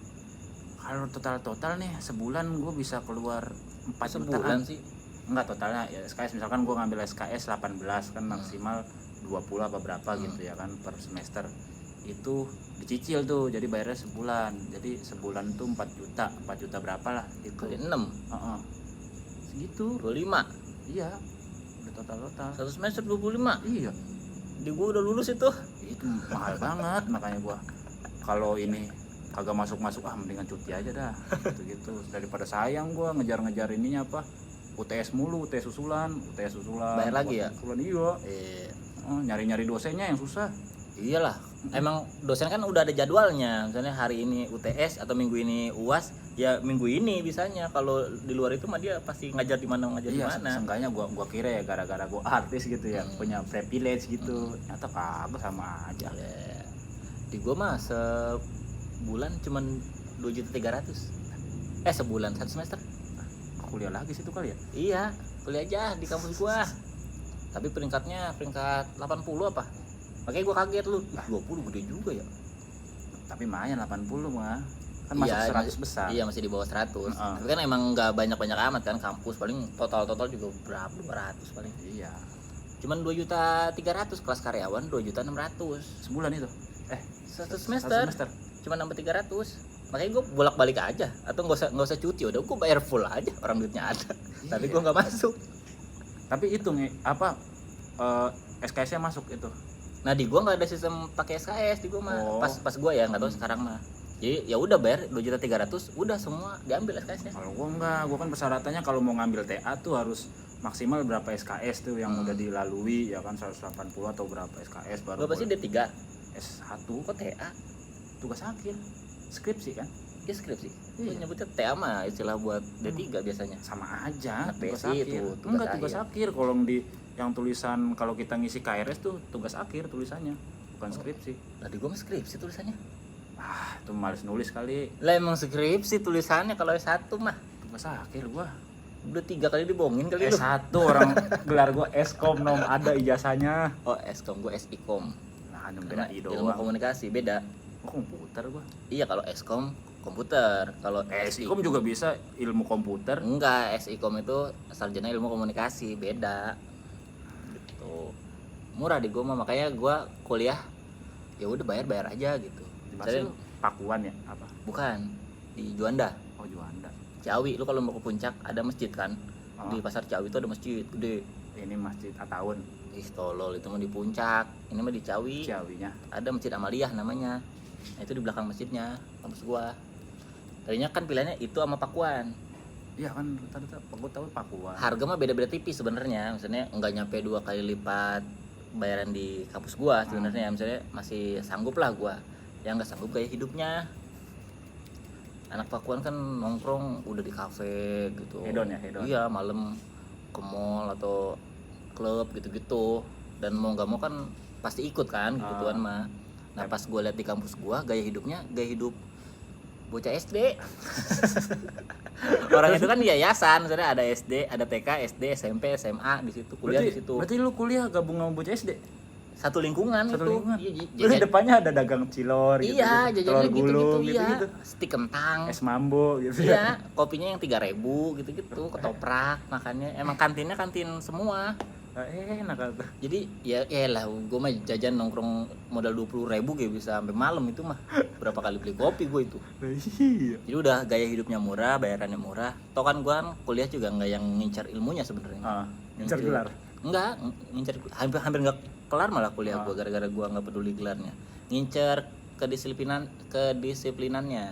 Kalau total nih sebulan gua bisa keluar 4 Sebulan jutaan. sih. Enggak totalnya ya SKS misalkan gua ngambil SKS 18 kan maksimal 20 apa berapa gitu ya kan per semester. Itu dicicil tuh jadi bayarnya sebulan. Jadi sebulan tuh 4 juta berapa lah gitu. Kali 6, Segitu. 25. Iya. Udah total. Satu semester 25. Iya. Di gua udah lulus itu. Itu mahal banget makanya gua kalau ini kagak masuk mendingan cuti aja dah gitu daripada sayang gua ngejar ininya apa UTS mulu UTS susulan Bayar lagi ya? susulan iya nyari dosennya yang susah. Iyalah. Emang dosen kan udah ada jadwalnya. Misalnya hari ini UTS atau minggu ini UAS, ya minggu ini bisanya. Kalau di luar itu mah dia pasti ngajar di mana di mana. Seenggaknya gua kira ya gara-gara gua artis gitu ya punya privilege gitu ternyata kagak sama aja. Ya. Di gua mah sebulan cuman 2.300.000. Sebulan satu semester. Kuliah lagi situ kali ya. Iya, kuliah aja di kampus gua. Tapi peringkat 80 apa? Makanya gua kaget lu. 20 gede juga ya. Tapi lumayan 80 mah. Kan masuk 100 besar. Iya, masih di bawah 100. Tapi kan emang nggak banyak-banyak amat kan kampus, paling total juga berapa? 200 paling. Iya. Cuman 2.300.000 kelas karyawan 2.600.000. Sebulan itu. Satu semester. Cuma nambah 300. Makanya gue bolak-balik aja atau nggak usah cuti, udah gue bayar full aja, orang duitnya ada. Tapi gue nggak masuk. Tapi itu SKS-nya masuk itu. Nah di gue nggak ada sistem pakai SKS di gue mah. Pas gue ya nggak tahu sekarang mah. Jadi ya udah bayar 2.300.000 udah semua diambil SKS-nya. Kalau gue enggak, gue kan persyaratannya kalau mau ngambil TA tuh harus maksimal berapa SKS tuh yang udah dilalui ya kan 180 atau berapa SKS baru. Berapa sih D3? S1 Kok TA? tugas akhir. Skripsi kan? Ya skripsi. Iya. Nyebutnya TA mah istilah buat D3 biasanya. Sama aja, Nah, tugas PSI akhir. itu, tugas Enggak tugas akhir. akhir. Kalau yang tulisan kalau kita ngisi KRS tuh tugas akhir tulisannya, bukan skripsi. Tadi gue mah skripsi tulisannya. Itu males nulis kali. Lah emang skripsi tulisannya kalau S1 mah. Tugas akhir gua. Udah 3 kali dibohongin kali lu. S1 orang gelar gua Eskom nom ada ijazahnya. Oh, Eskom, gue SIKOM. Nah, beda Ilmu doang. komunikasi beda. Komputer gua. Iya, kalau Eskom komputer, kalau SIKOM juga bisa ilmu komputer. enggak, SIKOM itu sarjana ilmu komunikasi, beda. Gitu. Murah di gua mah, makanya gua kuliah ya udah bayar aja gitu. Di Basel Pakuan ya apa? Bukan, di Juanda. Oh Juanda. Ciawi, lu kalau mau ke puncak ada masjid kan? Di pasar Ciawi itu ada masjid gede. Ini Masjid Ataun. Ih tolol, itu mah di puncak. Ini mah di Ciawi. Ciawinya. Ada Masjid Amaliyah namanya. Nah, itu di belakang masjidnya, kampus gua. Tadinya kan pilihannya itu sama Pakuan. Iya kan rata-rata gua tahu Pakuan. Harga mah beda-beda tipis sebenarnya. Maksudnya nggak nyampe 2 kali lipat bayaran di kampus gua sebenarnya. Misalnya masih sanggup lah gua. Yang nggak sanggup gaya hidupnya. Anak Pakuan kan nongkrong udah di kafe gitu. Hedon ya, hedon. Iya, malam ke mall atau klub gitu-gitu. Dan mau nggak mau kan pasti ikut kan gituan mah. Nah, pas gue lihat di kampus gua gaya hidupnya gaya hidup bocah SD. Orang itu kan di yayasan, misalnya ada SD, ada TK, SD, SMP, SMA di situ, kuliah di situ. Berarti lu kuliah gabung sama bocah SD? Satu lingkungan Satu itu. lingkungan. Iya, Terus depannya ada dagang cilor gitu. iya, jajannya telur gulung gitu-gitu, iya. gitu. Stik kentang. Es mambo gitu. Iya, kopinya yang 3.000 gitu-gitu, ketoprak makannya. Emang kantinnya kantin semua. Enak tuh. Jadi ya lah gue mah jajan nongkrong modal 20.000 kayak bisa sampai malam itu mah. Berapa kali beli kopi gue itu. Iya. Jadi udah gaya hidupnya murah, bayarannya murah. Toh kan gue kan kuliah juga nggak yang ngincar ilmunya sebenarnya. Ngincar gelar. Enggak, ngincar hampir nggak kelar malah kuliah gue gara-gara gue nggak peduli gelarnya. Ngincar kedisiplinannya.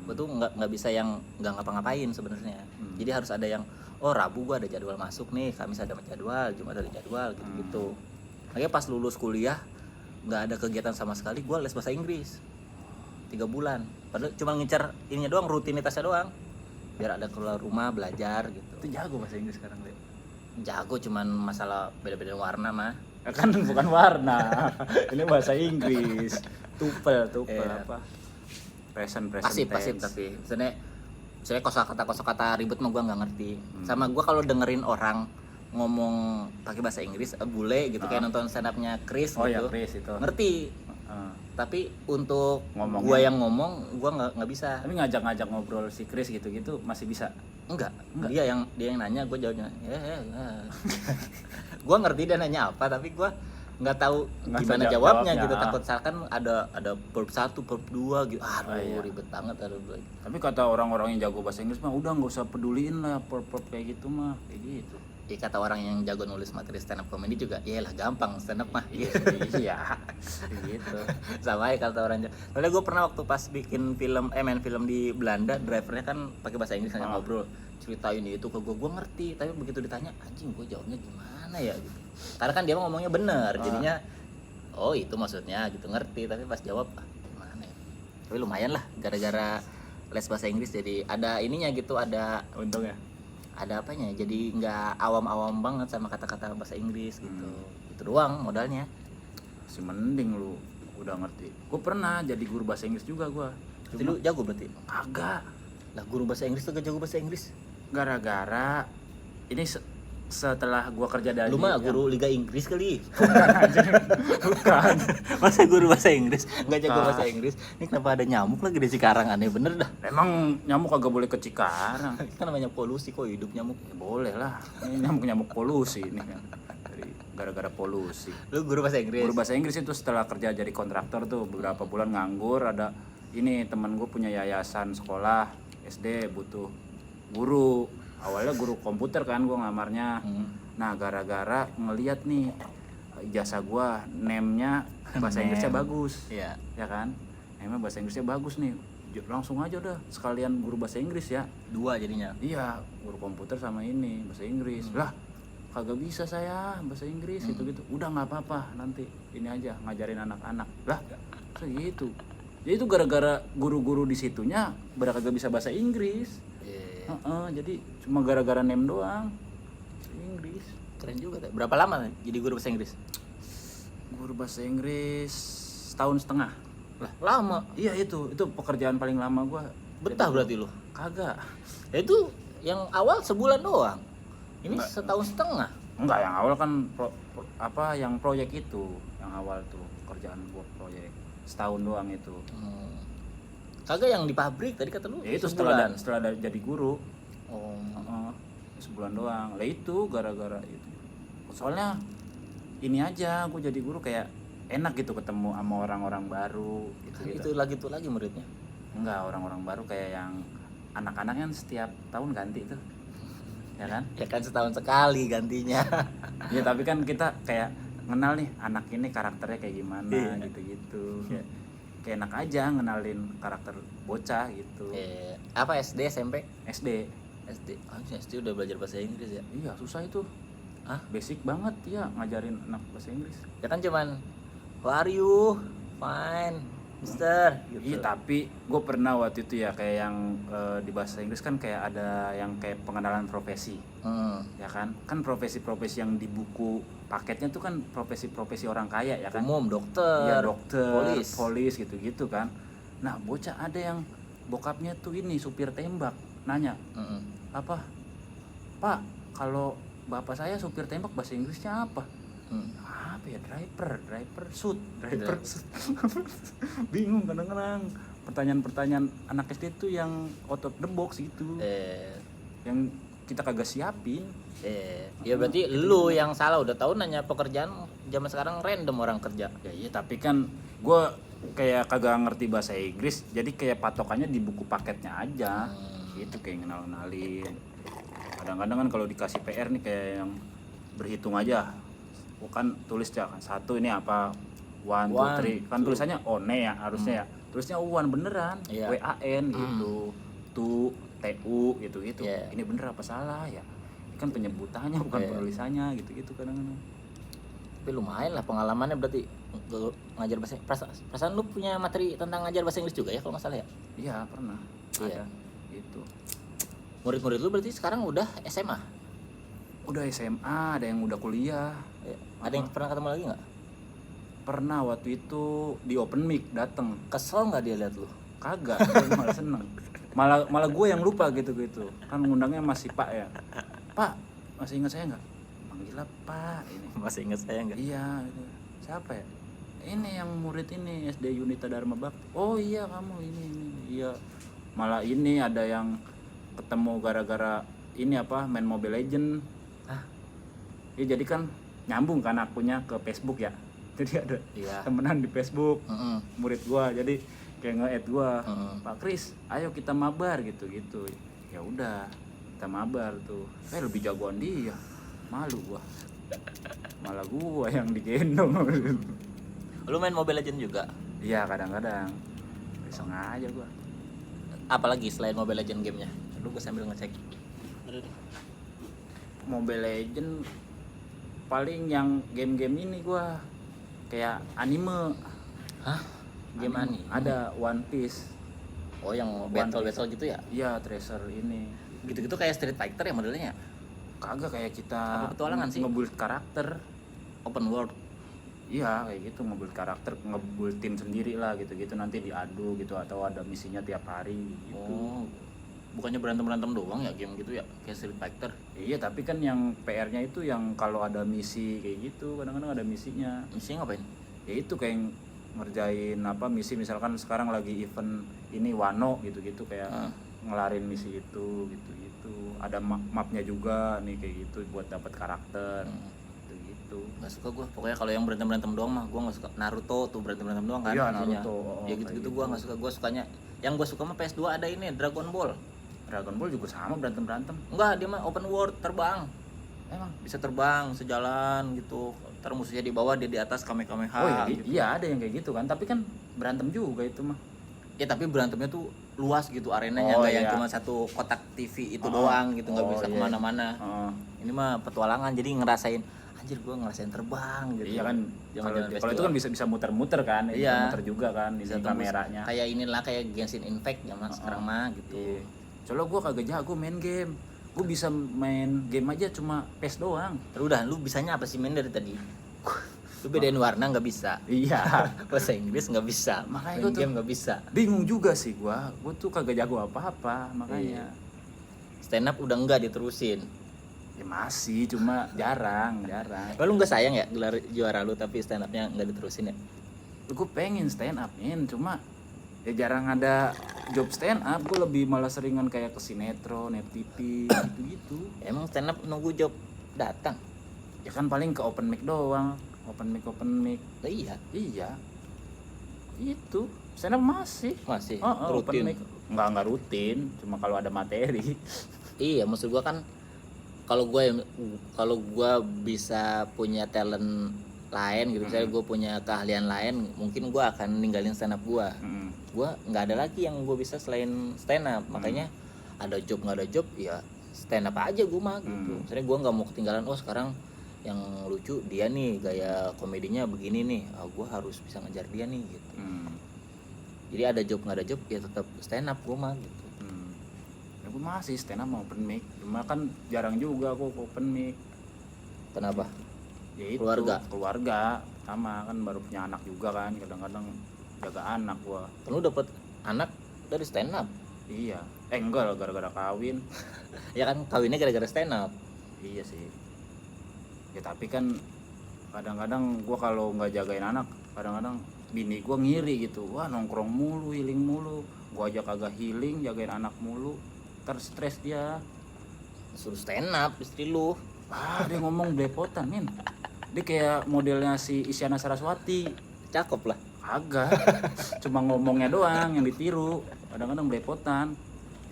Gue tuh nggak bisa yang nggak ngapa-ngapain sebenarnya. Jadi harus ada yang Rabu gua ada jadwal masuk nih, Kamis ada jadwal, Jumat ada jadwal gitu-gitu. Makanya pas lulus kuliah nggak ada kegiatan sama sekali, gua les bahasa Inggris 3 bulan. Padahal cuma ngincar ininya doang, rutinitasnya doang. Biar ada keluar rumah belajar gitu. Itu jago bahasa Inggris sekarang deh. Jago cuman masalah beda-beda warna mah. Kan bukan warna. Ini bahasa Inggris. Tupel apa? Present Pasif tapi saya kosakata ribet mah gue nggak ngerti. Sama gue kalau dengerin orang ngomong pakai bahasa Inggris bule gitu kayak nonton stand up-nya Chris gitu. Ya, Chris itu. Ngerti. Tapi untuk gue yang ngomong gue nggak bisa. Tapi ngajak-ngajak ngobrol si Chris gitu-gitu masih bisa. Enggak. Dia yang nanya, gue jawabnya. Gue ngerti dia nanya apa tapi gue nggak tahu gimana jawabnya gitu, takut kan ada verb 1, verb 2 gitu. Ribet banget Tapi kata orang-orang yang jago bahasa Inggris mah udah nggak usah peduliin lah verb kayak gitu mah, kayak gitu. Ya kata orang yang jago nulis materi stand up comedy juga, iyalah gampang stand up mah. Iya, gitu. Sama ya kata orang. Soalnya gue pernah waktu pas bikin film, main film di Belanda, drivernya kan pakai bahasa Inggris hanya ngobrol, ceritain itu ke gue ngerti, tapi begitu ditanya, anjing gue jawabnya gimana ya gitu. Karena kan dia ngomongnya bener, jadinya itu maksudnya gitu, ngerti, tapi pas jawab gimana ya. Tapi lumayan lah, gara-gara les bahasa Inggris jadi ada ininya gitu, ada untungnya. Ada apanya, jadi nggak awam-awam banget sama kata-kata bahasa Inggris gitu. Itu doang modalnya. Si mending lu udah ngerti. Gue pernah jadi guru bahasa Inggris juga gue. Jadi lu jago berarti? Agak. Lah guru bahasa Inggris tuh gak jago bahasa Inggris? Gara-gara ini setelah gua kerja dari lu mah guru Liga Inggris kali. Bukan. Masa guru bahasa Inggris nggak jago bahasa Inggris? Ini kenapa ada nyamuk lagi di Cikarang, aneh bener dah. Emang nyamuk kagak boleh ke Cikarang. Kan namanya polusi kok hidup nyamuk. Ya, boleh lah. Ini nyamuk polusi ini kan. Gara-gara polusi. Lu guru bahasa Inggris? Guru bahasa Inggris itu setelah kerja jadi kontraktor tuh beberapa bulan nganggur, ada ini temen gue punya yayasan sekolah SD butuh guru. Awalnya guru komputer kan gue ngamarnya. Nah gara-gara ngeliat nih ijazah gue name-nya bahasa Inggrisnya bagus. Iya. Ya kan? Name-nya bahasa Inggrisnya bagus nih. Langsung aja udah sekalian guru bahasa Inggris ya. 2 jadinya. Iya, guru komputer sama ini bahasa Inggris. Lah kagak bisa saya bahasa Inggris gitu-gitu. Udah nggak apa-apa, nanti ini aja ngajarin anak-anak. Lah segitu. Jadi itu gara-gara guru-guru di situnya kagak bisa bahasa Inggris. Jadi cuma gara-gara name doang Inggris. Keren juga. Berapa lama jadi guru bahasa Inggris? Guru bahasa Inggris setahun setengah. Lah lama. Iya itu pekerjaan paling lama gua. Betah berarti lu? Kagak. Ya itu yang awal sebulan doang. Ini setahun setengah. Enggak, yang awal kan yang proyek itu, yang awal tuh kerjaan gua proyek setahun doang itu. Kagak yang di pabrik tadi kata lu? Ya itu setelah jadi guru. Sebulan doang. Lah itu gara-gara itu. Soalnya ini aja gue jadi guru kayak enak gitu ketemu sama orang-orang baru gitu. Itu lagi muridnya. Enggak, orang-orang baru kayak yang anak-anak kan setiap tahun ganti tuh. Ya kan? Ya kan setahun sekali gantinya. Ya tapi kan kita kayak kenal nih anak ini karakternya kayak gimana Iya. gitu-gitu. Kayak enak aja ngenalin karakter bocah gitu. Apa SD, SMP? SD. SD udah belajar bahasa Inggris ya? Iya, susah itu. Hah? Basic banget ya ngajarin anak bahasa Inggris. Ya kan cuman how are you? Fine, Mister. Iya, tapi gue pernah waktu itu ya kayak yang di bahasa Inggris kan kayak ada yang kayak pengenalan profesi. Ya kan profesi-profesi yang di buku paketnya tuh kan profesi-profesi orang kaya ya kan. Umum, dokter, Iya, dokter, polis. polis gitu-gitu kan. Nah bocah ada yang bokapnya tuh ini supir tembak, nanya apa, Pak, kalau bapak saya supir tembak bahasa Inggrisnya apa? Apa ya, driver shoot. Bingung kadang-kadang pertanyaan-pertanyaan anak SD tuh yang out of the box gitu, yang kita kagak siapin. Ya berarti lu yang salah, udah tahu nanya pekerjaan zaman sekarang random orang kerja. Ya iya, tapi kan gue kayak kagak ngerti bahasa Inggris, jadi kayak patokannya di buku paketnya aja. Gitu kayak ngenalin. Kadang-kadang kan kalau dikasih PR nih kayak yang berhitung aja, kan tulis ya kan satu ini apa, 1, 2, 3 kan tulisannya one ya harusnya ya, tulisnya one beneran, WAN gitu, tu TU gitu ini bener apa salah ya, ini kan penyebutannya bukan penulisannya gitu kadang-kadang. Tapi lumayan lah pengalamannya berarti ngajar bahasa. Perasaan lu punya materi tentang ngajar bahasa Inggris juga ya kalau nggak salah ya? Iya pernah. Iya. Ada gitu. Murid-murid lu berarti sekarang udah SMA? Udah SMA, ada yang udah kuliah. Ada yang pernah ketemu lagi nggak? Pernah waktu itu di open mic dateng. Kesel nggak dia lihat lu? Kagak, dia malah seneng. Malah gue yang lupa gitu kan ngundangnya masih Pak ya. Pak, masih ingat saya nggak? Manggilnya Pak ini. Masih ingat saya nggak? Iya gitu. Siapa ya? Ini yang murid ini SD Yunita Dharma Bakti. Oh iya kamu ini. Iya. Malah ini ada yang ketemu gara-gara ini apa, main Mobile Legend. Ya jadi kan nyambung kan akunnya ke Facebook ya. Jadi ada temenan di Facebook. Murid gua jadi kayak nge-add gua, Pak Kris, ayo kita mabar gitu. Ya udah, kita mabar tuh. Lebih jagoan dia. Malu gua. Malah gua yang digendong. Lu main Mobile Legend juga? Iya, kadang-kadang. Iseng aja gua. Apalagi selain Mobile Legend gamenya? Lu gua sambil ngecek. Mobile Legend paling yang game-game ini gua kayak anime. Hah? Game anime? Ada One Piece. Oh, yang battle gitu ya? Iya, Tracer ini. Gitu-gitu kayak Street Fighter ya modelnya? Kagak, kayak kita petualangan sih? nge-build karakter. Open world. Iya, kayak gitu, nge-build karakter, nge-build tim sendiri lah gitu-gitu, nanti diadu gitu atau ada misinya tiap hari gitu. Oh. Bukannya berantem doang ya game gitu ya, kayak Street Fighter? Iya, tapi kan yang PR-nya itu yang kalau ada misi kayak gitu, kadang-kadang ada misinya. Misinya ngapain? Ya itu kayak ngerjain apa misi, misalkan sekarang lagi event ini Wano gitu-gitu kayak ngelarin misi itu gitu-gitu. Ada mapnya juga nih kayak gitu buat dapat karakter. Gitu. Gak suka gue, pokoknya kalau yang berantem doang mah gue gak suka. Naruto tuh berantem doang kan? Iya, Naruto. Ya gitu-gitu gue gak suka. Gue sukanya, yang gue suka mah PS2 ada ini Dragon Ball. Dragon Ball juga sama berantem. Enggak, dia mah open world, terbang. Emang bisa terbang sejalan gitu. Ntar musuhnya di bawah, dia di atas, kamehameha. Oh iya, gitu. Iya ada yang kayak gitu kan, tapi kan berantem juga itu mah. Ya tapi berantemnya tuh luas gitu arenanya, nggak yang cuma satu kotak TV itu doang gitu, nggak bisa kemana-mana. Ini mah petualangan, jadi ngerasain, anjir gue ngerasain terbang gitu. Iya kan, kalau itu kan bisa muter-muter kan, muter juga kan di kameranya. Kayak inilah kayak Genshin Impact zaman sekarang mah gitu. Iya. Soalnya gue kagak jago main game, gue bisa main game aja cuma PES doang. Udah, lu bisanya apa sih main dari tadi? Lu bedain warna nggak bisa. Iya. Bahasa Inggris nggak bisa. Makanya gue game nggak bisa. Bingung juga sih gue tuh kagak jago apa-apa makanya. Stand up udah enggak diterusin. Ya masih, cuma jarang. Lu nggak sayang ya gelar juara lu tapi stand upnya nggak diterusin ya? Gue pengen stand up cuma ya jarang ada job stand up. Gue lebih malah seringan kayak ke sinetron, FTV gitu-gitu. Emang stand up nunggu job datang? Ya kan paling ke open mic doang. open mic. Iya Iya. Itu stand up masih. Open rutin. mic. Enggak rutin, cuma kalau ada materi. Iya, maksud gua kan kalau gua bisa punya talent lain gitu, misalnya gua punya keahlian lain, mungkin gua akan ninggalin stand up gua. Gua nggak ada lagi yang gua bisa selain stand up. Makanya ada job nggak ada job ya stand up aja gua mah gitu. Misalnya gua nggak mau ketinggalan, oh sekarang yang lucu dia nih, gaya komedinya begini nih, gua harus bisa ngejar dia nih gitu. Jadi ada job nggak ada job ya tetap stand up gua mah gitu. Ya gue masih stand up mau open mic, cuma kan jarang juga aku open mic. Kenapa? Ya itu, keluarga sama kan baru punya anak juga kan, kadang-kadang jaga anak gua. Kan lu dapet anak dari stand up. Iya, enggak lah, gara-gara kawin. Ya kan kawinnya gara-gara stand up. Iya sih. Ya tapi kan kadang-kadang gua kalau nggak jagain anak, kadang-kadang bini gua ngiri gitu. Wah nongkrong mulu, healing mulu. Gua aja kagak healing, jagain anak mulu. Stres dia. Suruh stand up istri lu. Dia ngomong belepotan, Min. Dia kayak modelnya si Isyana Saraswati. Cakep lah. Kagak. Cuma ngomongnya doang yang ditiru. Kadang-kadang belepotan.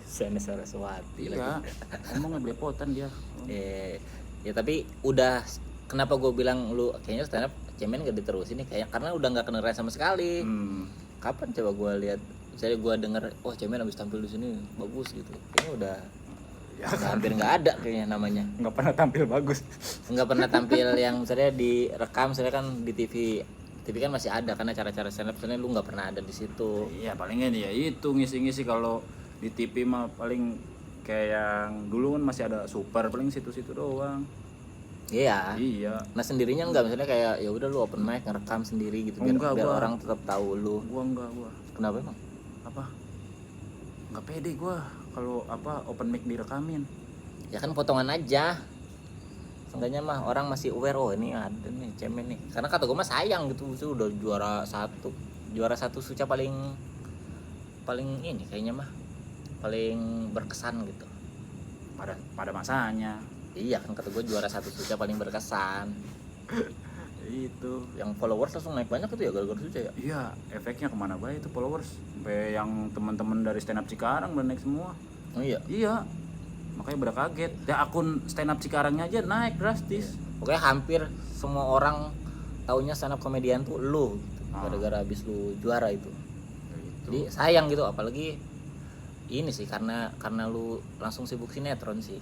Isyana Saraswati Iya. Ngomongnya belepotan dia. Ya tapi udah, kenapa gue bilang lu kayaknya stand up cemen gak diterusin nih, kayak karena udah nggak kedengeran sama sekali. Kapan coba gue lihat, misalnya gue denger oh cemen habis tampil di sini bagus gitu, kayaknya udah hampir nggak ada kayaknya namanya. Nggak pernah tampil bagus. Nggak pernah tampil yang misalnya direkam, misalnya kan di TV kan masih ada kan acara-acara stand up, misalnya lu nggak pernah ada di situ. Iya palingnya ya itu ngisi-ngisi. Kalau di TV mah paling kayak yang dulu kan masih ada Super, paling situ-situ doang. Iya. Nah sendirinya enggak, misalnya kayak ya udah lu open mic ngerekam sendiri gitu, biar orang tetap tahu lu. Gua Kenapa emang? Apa? Nggak pede gua kalau open mic direkamin. Ya kan potongan aja. Seenggaknya mah orang masih aware, oh ini ada nih cemen nih. Karena kata gua mah sayang gitu, itu udah juara satu Suca paling ini kayaknya mah paling berkesan gitu. Pada masanya. Iya kan kata gue juara satu Suca paling berkesan. Itu yang followers langsung naik banyak itu ya gara-gara Suca ya. Iya, efeknya kemana baik itu followers. Sampai yang teman-teman dari stand up Cikarang udah naik semua. Oh iya. Iya. Makanya pada kaget. Ya akun stand up Cikarangnya aja naik drastis. Pokoknya hampir semua orang taunya stand up komedian tuh lu gitu. Gara-gara abis lu juara itu. Jadi sayang gitu, apalagi ini sih karena lu langsung sibuk sinetron sih.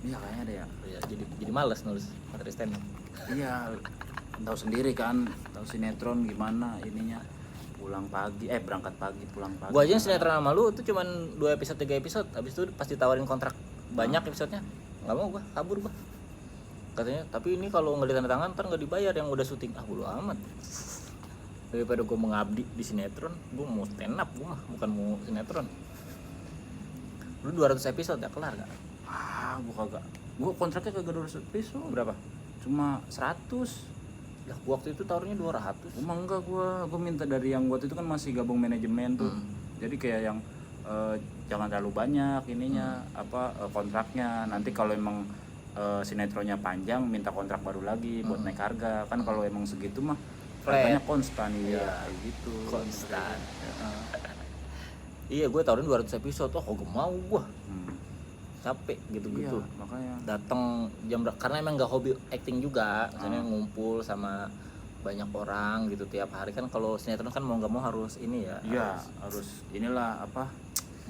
Iya kayaknya ada ya. Ya jadi malas nulis materi stand up. Iya, tahu sendiri kan, tahu sinetron gimana ininya. Berangkat pagi pulang pagi. Gua aja sinetron sama lu itu cuman 2 episode 3 episode, habis itu pas ditawarin kontrak banyak episodenya. Enggak mau gua, kabur gua. Katanya, tapi ini kalau enggak ditandatangan ntar enggak dibayar yang udah syuting. Bodo amat. Daripada gua mengabdi di sinetron, gua mau stand up gua mah, bukan mau sinetron. Lu 200 episode ya kelar gak? Gua kagak. Gua kontraknya kagak 200 episode. Berapa? Cuma 100. Lah gua waktu itu taruhnya 200. Emang enggak, gua minta dari yang waktu itu kan masih gabung manajemen tuh. Jadi kayak yang jangan terlalu banyak ininya kontraknya. Nanti kalau emang sinetronnya panjang minta kontrak baru lagi buat naik harga. Kan kalau emang segitu mah harganya konstan ya gitu. Konstan. Iya, gue taruhin 200 episode. Kok mau gua. Capek gitu-gitu. Iya, makanya datang jam karena emang nggak hobi acting juga, misalnya ngumpul sama banyak orang gitu tiap hari kan. Kalau sinetron kan mau nggak mau harus ini ya. Iya, harus inilah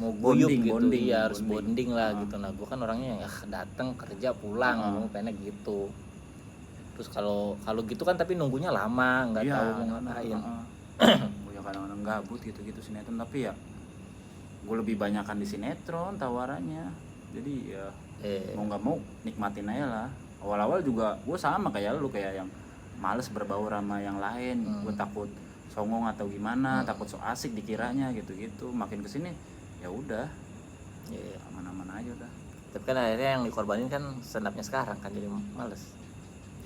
mau guyup gitu. Iya, harus bonding lah gitu. Nah, gue kan orangnya yang datang kerja pulang, mau pengen gitu. Terus kalau gitu kan tapi nunggunya lama, nggak tahu mau ngapain. Gue kadang-kadang gabut gitu-gitu sinetron, tapi ya gue lebih banyakan di sinetron tawarannya. Jadi ya mau nggak mau nikmatin aja lah. Awal-awal juga gue sama kayak lu, kayak yang males berbaur sama yang lain. Gue takut songong atau gimana, takut so asik dikiranya gitu-gitu. Makin kesini ya udah, aman-aman aja udah. Tapi kan akhirnya yang dikorbanin kan stand upnya sekarang kan, jadi males.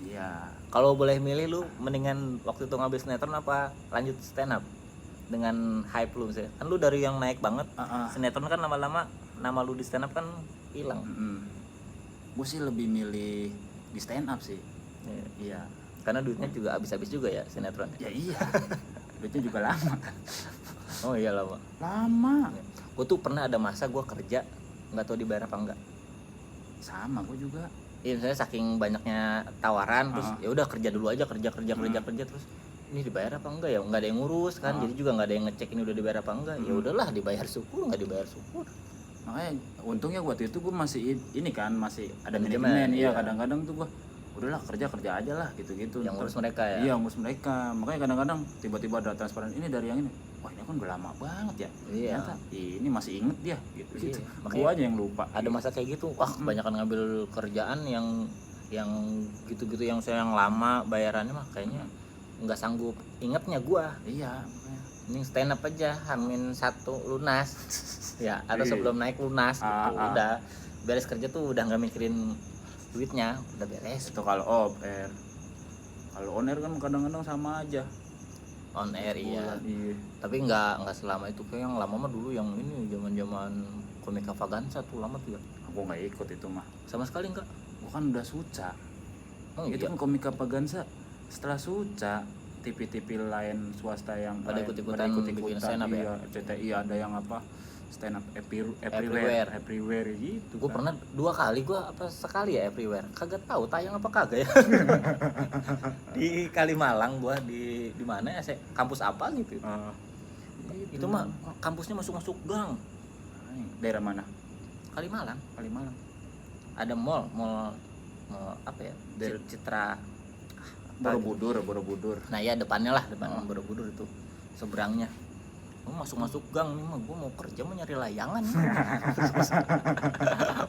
Iya. Kalau boleh milih lu mendingan waktu itu ngambil sinetron apa lanjut stand up dengan hype lu misalnya? Kan lu dari yang naik banget, sinetron kan lama-lama nama lu di stand up kan hilang. Gue sih lebih milih di stand up sih. Iya. karena duitnya juga habis-habis juga ya sinetron. Ya iya. Duitnya juga lama kan. Oh iya lama. Gue tuh pernah ada masa gue kerja nggak tahu dibayar apa enggak. Sama gue juga. Iya misalnya saking banyaknya tawaran terus ya udah kerja dulu aja kerja terus ini dibayar apa enggak ya, nggak ada yang ngurus kan, jadi juga nggak ada yang ngecek ini udah dibayar apa enggak. Ya udahlah dibayar syukur, nggak dibayar syukur. Makanya untungnya waktu itu gue masih ini kan masih ada Manajemen, manajemen. Iya iya. kadang-kadang tuh gue udahlah kerja aja lah gitu-gitu. Yang ngurus mereka ya. Iya ngurus mereka. Makanya kadang-kadang tiba-tiba ada transparan ini dari yang ini. Wah ini kan udah lama banget ya. Iya. Ternyata ini masih inget dia gitu. Iya. Gue aja yang lupa. Ada masa kayak gitu, wah kebanyakan ngambil kerjaan yang gitu-gitu yang saya yang lama bayarannya mah kayaknya nggak sanggup ingetnya gua. Iya makanya. Ini stand up aja Hamin 1 lunas ya atau Iya. sebelum naik lunas gitu. Ah. Udah beres kerja tuh udah nggak mikirin duitnya, udah beres. Itu kalau off air. Kalau on air kan kadang-kadang sama aja. On air iya, Iya. tapi nggak selama itu. Kayak yang lama mah dulu yang ini zaman Komika Vaganza tuh lama tuh ya. Aku nggak ikut itu mah. Sama sekali nggak. Gua kan udah suca. Oh Itu iya, kan Komika Vaganza setelah suca TV-TV lain swasta yang pada lain ikut-ikutan bikin stand up ya? iya, CTI ada yang apa stand up Everywhere. everywhere gitu Gue kan. pernah 2 kali, gue apa sekali ya Everywhere, kagak tahu tayang apa kagak ya. Di Kalimalang gue di mana ya, kampus apa gitu. Itu mah kampusnya masuk gang. Daerah mana? Kalimalang Kalimalang. ada mall apa ya, Dari- Citra. Borobudur. Nah ya depannya lah, depan Borobudur itu seberangnya. Masuk gang nih mah, gue mau kerja mau nyari layangan.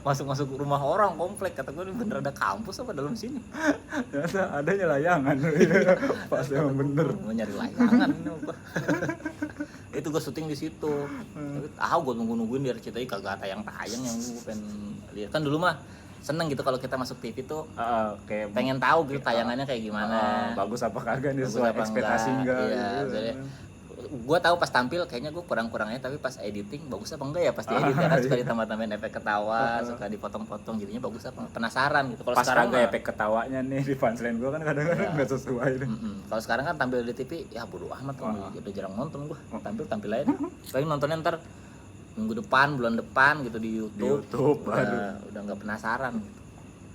Masuk rumah orang komplek, kata gue ini bener ada kampus apa dalam sini. Ternyata adanya layangan. Pas emang bener. Mau nyari layangan ini apa. Itu gue syuting di situ. Gue nungguin di RCTI kagak tayang yang gue pengen lihat. Kan dulu mah seneng gitu kalau kita masuk TV tuh Kayak pengen tahu gitu tayangannya kayak gimana. bagus apa kagak nih, Bagus sesuai apa ekspektasi enggak Iya, gitu. jadi gue tahu pas tampil kayaknya gue kurang-kurangnya, tapi pas editing bagus apa enggak ya, pasti edit ya kan, suka ditambah-tambahin efek ketawa, suka dipotong-potong, jadinya bagus apa, penasaran gitu. Kalau Pas sekarang kagak mah, efek ketawanya nih di punchline gua kan kadang-kadang Iya. nggak sesuai deh. kalau sekarang kan tampil di TV ya bodo amat lah, udah jarang nonton gue, tampil aja. Paling nontonnya ntar minggu depan, bulan depan gitu di YouTube. Udah nggak penasaran.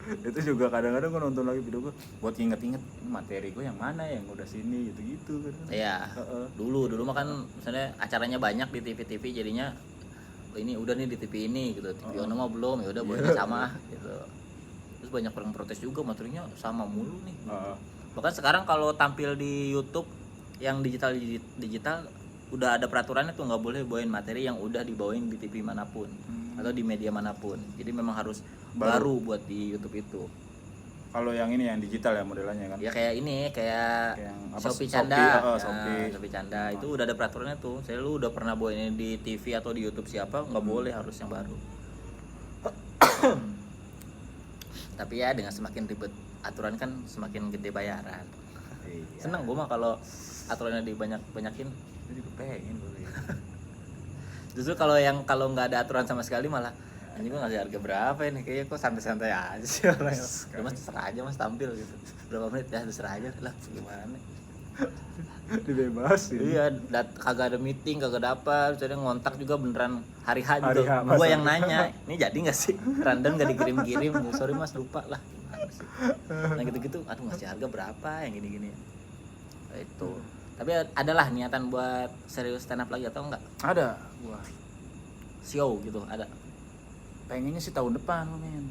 Itu juga kadang-kadang gua nonton lagi video gua buat inget-inget materi gua yang mana yang udah sini gitu-gitu kan. Iya. Dulu mah kan misalnya acaranya banyak di TV jadinya ini udah nih di TV ini gitu. TV ono mah belum, ya udah boleh sama gitu. Terus banyak orang protes juga materinya sama mulu nih. Bahkan sekarang kalau tampil di YouTube yang digital udah ada peraturannya tuh nggak boleh bawain materi yang udah dibawain di TV manapun atau di media manapun. Jadi memang harus baru buat di YouTube itu. Kalau yang ini yang digital ya modelannya kan. Ya kayak ini, kayak Yang apa, Shopee Shopee, Canda. Shopee. Canda itu udah ada peraturannya tuh. Saya lu udah pernah bawa ini di TV atau di YouTube siapa, nggak boleh, harus yang baru. Tapi ya dengan semakin ribet aturan kan semakin gede bayaran. Iya. Seneng gue mah kalau aturannya dibanyakin. Itu juga pengen gua. Justru kalau nggak ada aturan sama sekali malah anjing gue ngasih harga berapa ini, kayaknya kok santai-santai aja sih orang. Ya mas terserah aja mas tampil gitu. Berapa menit ya terserah aja lah, gimana. Dibebasin. Iya, kagak ada meeting, kagak ada apa, jadi ngontak juga beneran hari H gitu. Hari H, Gua masa. yang nanya, ini jadi nggak sih? Random nggak dikirim-kirim, sorry mas lupa lah. Gimana sih? Nah gitu-gitu, aduh ngasih harga berapa yang gini-gini. Nah, itu. Tapi adalah niatan buat serius stand up lagi atau enggak? Ada gua. Show gitu, ada. Pengennya sih tahun depan, men.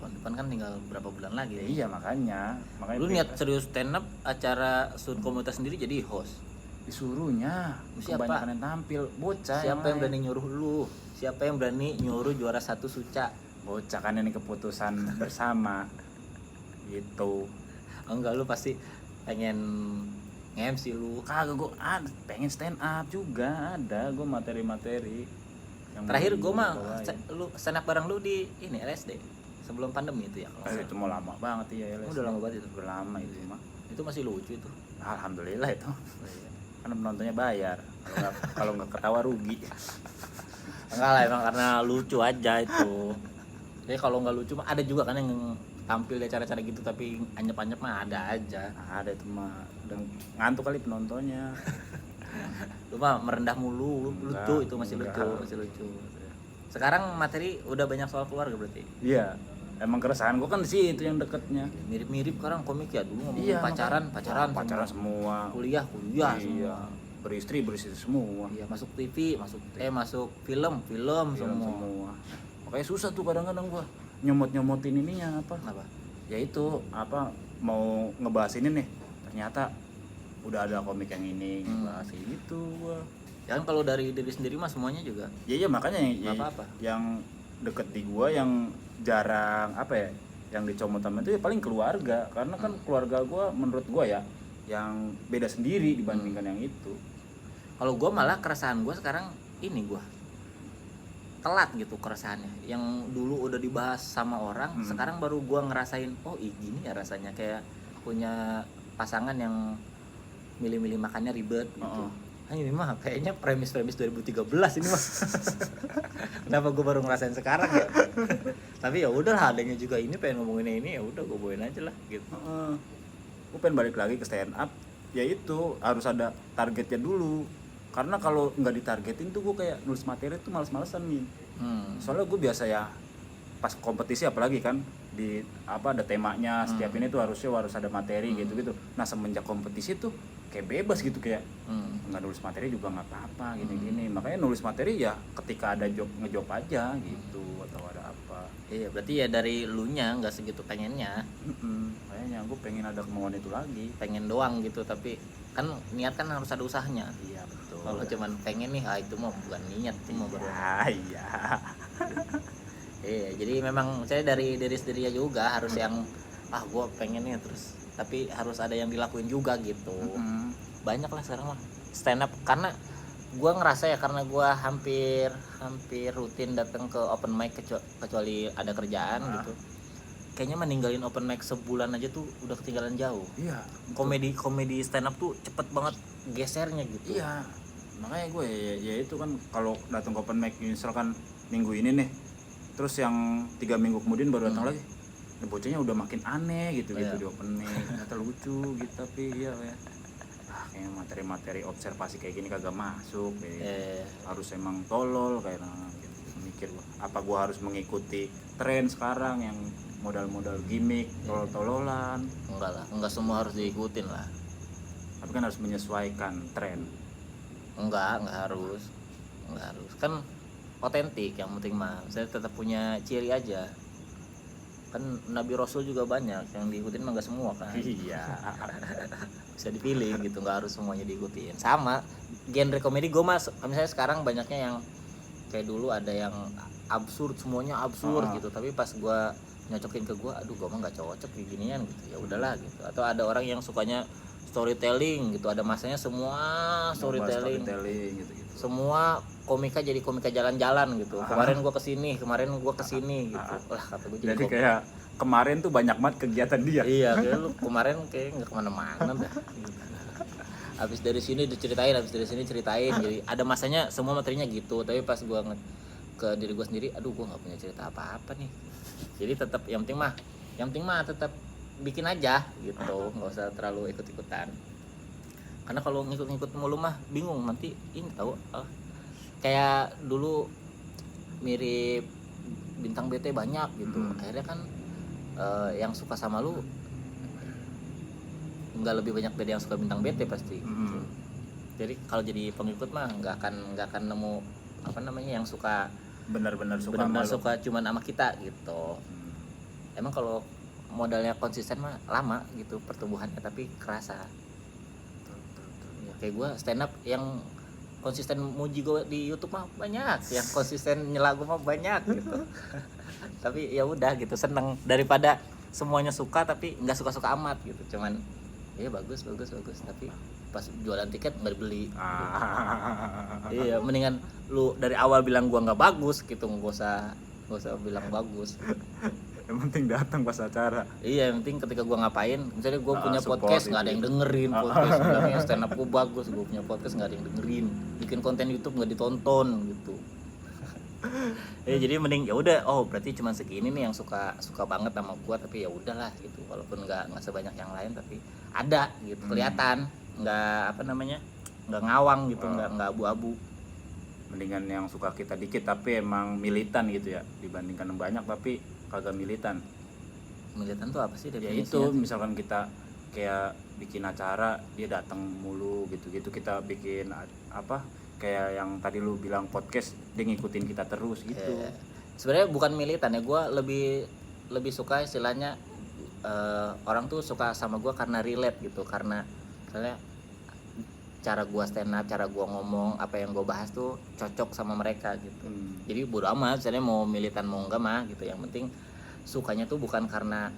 Tahun depan kan tinggal berapa bulan lagi. Ya, iya makanya Lu niat serius stand up acara Sud Komunitas sendiri jadi host. disuruhnya Siapa? kebanyakan yang tampil bocah. Siapa yang lain. berani nyuruh lu? Siapa yang berani nyuruh juara 1 Suca? Bocah kan ini keputusan bersama gitu. Enggak, lu pasti pengen nge-MC lu. Kagak gua pengen stand up juga, ada gua materi-materi yang Terakhir mau gue mah dibawain. lu stand up bareng lu di ini LSD sebelum pandemi itu ya kalau nggak Itu mau lama banget ya. salah. Udah lama banget itu. Udah lama itu mah. Itu masih lucu itu. Alhamdulillah itu. Karena penontonnya bayar. Kalau nggak ketawa rugi. Enggak lah, emang karena lucu aja itu. Jadi kalau nggak lucu mah ada juga kan yang tampil di acara-acara gitu tapi anyep-anyep mah ada aja. Ada itu mah udah ngantuk kali penontonnya. Lu mah merendah mulu, lucu itu masih enggak. lucu. Sekarang materi udah banyak soal keluarga berarti. Iya, emang keresahan gue kan di situ yang deketnya. Mirip-mirip sekarang komik ya, dulu ngomongin pacaran semua. kuliah Iya, semua. beristri semua. Iya, masuk TV, masuk film semua. Makanya susah tuh kadang-kadang gua nyomot-nyomotin ininya apa? Kenapa? Ya itu apa mau ngebahas ini nih. Ternyata udah ada komik yang ini ngebahas itu gua. Ya kan kalau dari diri sendiri mah semuanya juga. Iya makanya Nggak apa-apa. yang deket di gua yang jarang apa ya? Yang dicomot sama itu ya paling keluarga, karena kan keluarga gua menurut gua ya yang beda sendiri dibandingkan yang itu. Kalau gue malah keresahan gue sekarang ini gue telat gitu keresahannya. Yang dulu udah dibahas sama orang, sekarang baru gue ngerasain, oh gini ya rasanya kayak punya pasangan yang milih-milih makannya ribet gitu. Ini mah kayaknya premis 2013 ini mah. Kenapa gue baru ngerasain sekarang ya? Tapi ya udahlah, adanya juga ini pengen ngomongin ini, ya udah gue bawain aja lah gitu. Gue pengen balik lagi ke stand up, yaitu harus ada targetnya dulu. Karena kalau nggak ditargetin tuh gue kayak nulis materi tuh males-malesan nih. Soalnya gue biasa ya pas kompetisi apalagi kan di apa ada temanya setiap ini tuh harus ada materi gitu-gitu. Nah semenjak kompetisi tuh kayak bebas gitu kayak nggak nulis materi juga nggak apa-apa gini-gini. Makanya nulis materi ya ketika ada ngejob aja gitu atau ada apa. Iya, berarti ya dari lunya nggak segitu pengennya. Kayaknya gue pengen ada kemauan itu lagi. Pengen doang gitu, tapi kan niat kan harus ada usahanya. Iya betul. Kalau cuman pengen nih, itu mah bukan niat, itu mah baru. Iya. Iya, jadi memang saya dari diri sendiri juga harus yang gue pengennya terus, tapi harus ada yang dilakuin juga gitu. Banyak lah sekarang mah stand up, karena gue ngerasa ya karena gue hampir rutin datang ke open mic kecuali ada kerjaan gitu. Kayaknya meninggalin open mic sebulan aja tuh udah ketinggalan jauh. Iya. Komedi stand up tuh cepet banget gesernya gitu. Iya. Makanya gue ya itu kan kalau datang ke open mic misalkan minggu ini nih, terus yang 3 minggu kemudian baru datang lagi, nah, bocahnya udah makin aneh gitu di open mic, ternyata lucu gitu tapi iya ya. Kayak materi-materi observasi kayak gini kagak masuk harus emang tolol kayak gitu. Mikir gua, apa gua harus mengikuti tren sekarang yang modal-modal gimmick tolol-tololan? Enggak semua harus diikutin lah. Tapi kan harus menyesuaikan tren. Enggak harus kan otentik, yang penting mah saya tetap punya ciri aja. Kan Nabi Rasul juga banyak yang diikutin mah enggak semua kan. Iya. Bisa dipilih gitu, nggak harus semuanya diikutin. Sama genre komedi gue mas, misalnya sekarang banyaknya yang kayak dulu ada yang absurd, semuanya absurd gitu, tapi pas gue nyocokin ke gue, aduh gue mah nggak cocok kayak ginian gitu, ya udahlah gitu. Atau ada orang yang sukanya storytelling gitu, ada masanya semua storytelling gitu. Semua komika jadi komika jalan-jalan gitu. Kemarin gue kesini gitu. Lah kata gue jadi kayak kemarin tuh banyak banget kegiatan dia. Iya, kayak lu kemarin kayak nggak kemana-mana dah. Habis dari sini diceritain, habis dari sini ceritain. Jadi ada masanya semua materinya gitu. Tapi pas gue ke diri gue sendiri, aduh gue nggak punya cerita apa-apa nih. Jadi tetap yang penting mah tetap bikin aja gitu, nggak usah terlalu ikut-ikutan. Karena kalau ngikut-ngikut mulu mah bingung nanti ini tahu. Kayak dulu mirip bintang BT banyak gitu. Akhirnya kan yang suka sama lu nggak lebih banyak dari yang suka bintang BT pasti. Jadi kalau jadi pengikut mah nggak akan nemu apa namanya yang suka benar-benar suka cuman sama kita gitu. Emang kalau modalnya konsisten mah lama gitu pertumbuhannya, tapi kerasa. Ya, kayak gue stand up yang konsisten muji gue di YouTube mah banyak, yang konsisten nyela gue mah banyak gitu. Tapi ya udah gitu, seneng daripada semuanya suka tapi nggak suka-suka amat gitu. Cuman ya bagus tapi pas jualan tiket nggak dibeli. Iya, mendingan lu dari awal bilang gua nggak bagus gitu, nggak usah bilang bagus. Yang penting datang pas acara. Iya, yang penting ketika gua ngapain, misalnya gua punya podcast nggak ada yang dengerin, podcast bilangnya stand up gua bagus, gua punya podcast nggak ada yang dengerin, bikin konten YouTube nggak ditonton gitu. Jadi mending ya udah, oh berarti cuma segini nih yang suka banget sama gua, tapi ya udahlah gitu, walaupun nggak sebanyak yang lain tapi ada gitu, kelihatan nggak apa namanya, nggak ngawang gitu, nggak abu-abu. Mendingan yang suka kita dikit tapi emang militan gitu ya, dibandingkan yang banyak tapi kagak militan. Militan tuh apa sih Ya definisinya? itu misalkan kita kayak bikin acara dia datang mulu gitu-gitu, kita bikin apa kayak yang tadi lu bilang podcast, dia ngikutin kita terus gitu. Sebenarnya bukan militan ya, gue lebih suka istilahnya orang tuh suka sama gue karena relate gitu, karena misalnya cara gue stand up, cara gue ngomong, apa yang gue bahas tuh cocok sama mereka gitu. Jadi bodo amat misalnya mau militan mau enggak mah gitu, yang penting sukanya tuh bukan karena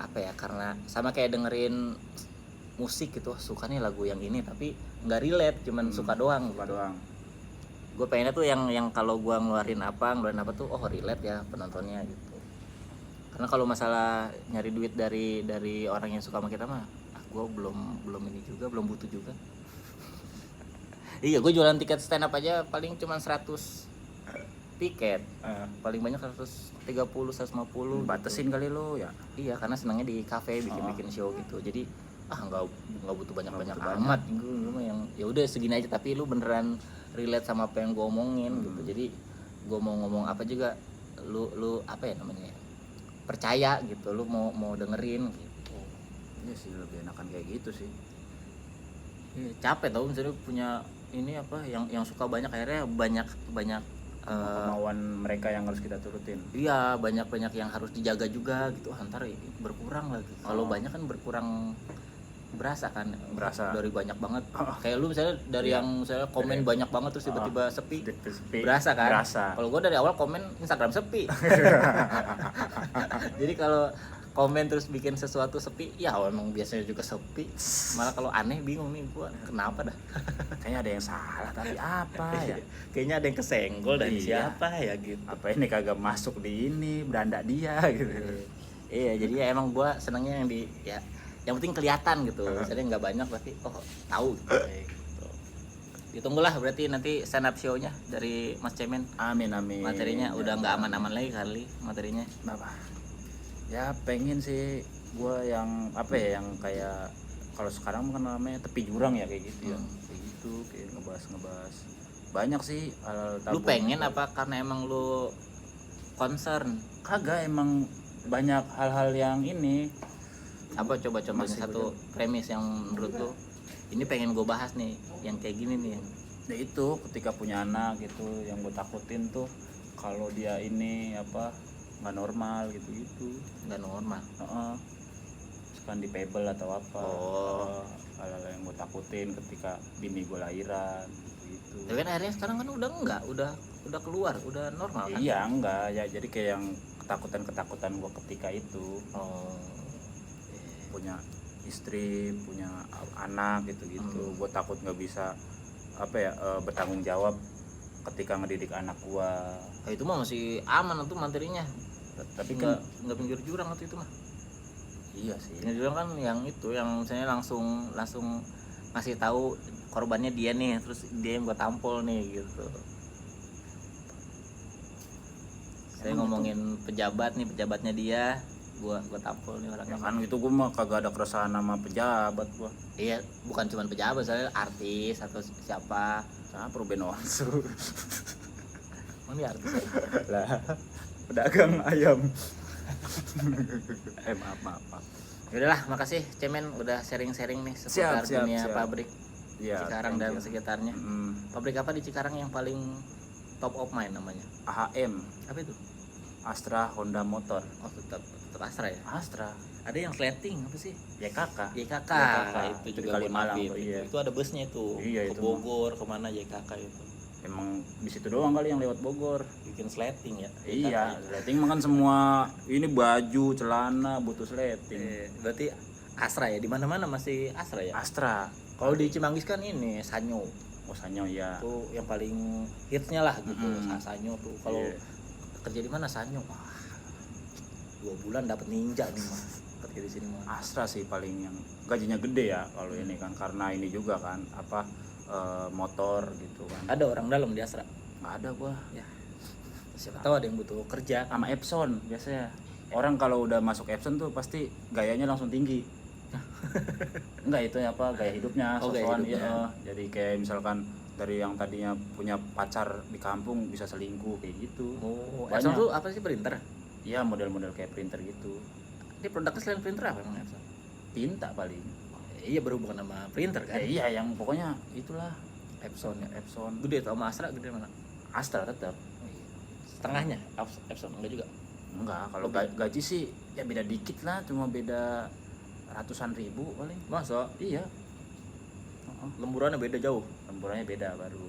apa ya, karena sama kayak dengerin musik gitu, suka nih lagu yang ini tapi nggak relate, cuman suka doang. Gue pengennya tuh yang kalau gue ngeluarin apa tuh oh relate ya penontonnya gitu. Karena kalau masalah nyari duit dari orang yang suka sama kita mah, gue belum ini juga, belum butuh juga. Iya, gue jualan tiket stand up aja paling cuma 100 tiket, paling banyak 130 150. Batasin kali lo ya. Iya, karena senangnya di kafe bikin show gitu. Jadi nggak butuh banyak amat. Gue mah yang ya udah segini aja, tapi lu beneran relate sama apa yang gue omongin gitu. Jadi gue mau ngomong apa juga lu apa ya namanya, percaya gitu, lu mau dengerin gitu. Iya sih, lebih enakan kayak gitu sih. Iya, capek tau misalnya punya ini apa yang suka banyak, akhirnya banyak kemauan mereka yang harus kita turutin. Iya, banyak yang harus dijaga juga gitu. Antar berkurang lagi. Kalau banyak kan berkurang, berasa dari banyak banget. Kayak lu misalnya dari yang misalnya komen banyak banget terus tiba-tiba sepi. Berasa kan? Berasa. Kalau gue dari awal komen Instagram sepi. Jadi kalau komen terus bikin sesuatu sepi, ya emang biasanya juga sepi. Malah kalau aneh bingung nih gue kenapa dah. Kayaknya ada yang salah, tapi apa ya? Kayaknya ada yang kesenggol dari siapa ya gitu. Apa ini kagak masuk di ini beranda dia gitu. Iya, jadi ya emang gue senangnya yang yang penting kelihatan gitu. Misalnya nggak banyak tapi tahu gitu. Ditunggulah berarti nanti stand up show-nya dari Mas Cemen. Amin. Materinya udah nggak aman-aman lagi kali materinya. Kenapa? Ya pengen sih gue yang apa ya, yang kayak kalau sekarang kan namanya tepi jurang ya, kayak gitu ya, kayak gitu, kayak ngebahas banyak sih hal. Lu pengen apa karena emang lu concern? Kagak, emang banyak hal-hal yang ini. Apa coba satu premis yang menurut lu ini pengen gue bahas nih, yang kayak gini nih? Ya itu ketika punya anak gitu, yang gue takutin tuh kalau dia ini apa nggak normal gitu. Nggak normal. Kan di pebble atau apa. Hal-hal yang gue takutin ketika bini gue lahiran gitu. Tapi kan akhirnya sekarang kan udah keluar, udah normal kan? Iya, enggak ya, jadi kayak yang ketakutan gue ketika itu. Punya istri, punya anak gitu. Gue takut nggak bisa bertanggung jawab ketika ngedidik anak gue. Itu mah masih aman tuh materinya. Tapi kan nggak pinggir jurang waktu itu mah. Iya sih. Pinggir jurang kan yang itu, yang misalnya langsung ngasih tahu korbannya dia nih, terus dia yang gua tampol nih gitu. Saya ngomongin pejabatnya dia, gua tampol nih orangnya. Ya kan itu gue mah kagak ada keresahan sama pejabat gua. Iya, bukan cuma pejabat, saya artis atau siapa. Ruben Onsu. Ini artis ya? Lah, pedagang ayam. Maaf. Yaudahlah, makasih Cemen udah sharing-sharing nih seputar dunia pabrik Cikarang dan sekitarnya. Pabrik apa di Cikarang yang paling top of mind namanya? AHM. Apa itu? Astra Honda Motor. Oh, tetap Astra ya? Astra. Ada yang sleting apa sih? YKK. Itu juga di Malang tuh, iya. Itu ada busnya itu. Iya, ke Bogor, kemana YKK itu. Emang di situ doang kali yang lewat Bogor. Bikin sleting ya? Iya, sleting makan semua ini baju, celana butuh sleting. Berarti Astra ya, di mana-mana masih Astra ya? Astra. Kalau di Cimanggis kan ini Sanyo. Sanyo ya. Itu yang paling hitsnya lah gitu. Sanyo tuh. Kalau kerja di mana Sanyo? 2 bulan dapat ninja nih mah. Kerja di sini mah. Astra sih paling yang gajinya gede ya kalau ini kan, karena ini juga kan motor gitu kan. Ada orang dalam di Astra? Nggak ada gua. Ya. siapa tahu ada yang butuh kerja. Sama Epson biasanya. Orang kalau udah masuk Epson tuh pasti gayanya langsung tinggi. Enggak, itu apa, gaya hidupnya, Oh, gaya sosokan hidupnya. ya. Jadi kayak misalkan dari yang tadinya punya pacar di kampung bisa selingkuh kayak gitu. Oh, Banyak. Epson tuh apa sih, printer? Iya, model-model kayak printer gitu. Ini produknya selain printer apa emang Epson? Tinta paling. Iya, berhubungan sama printer kan. Iya, yang pokoknya itulah Epson ya. Epson. Gede tuh, sama Astra gede mana? Astra tetap. Setengahnya Epson enggak juga. Enggak, kalau gaji sih ya beda dikit lah, cuma beda ratusan ribu paling. Masa Iya. lemburannya beda jauh. Lemburannya beda baru.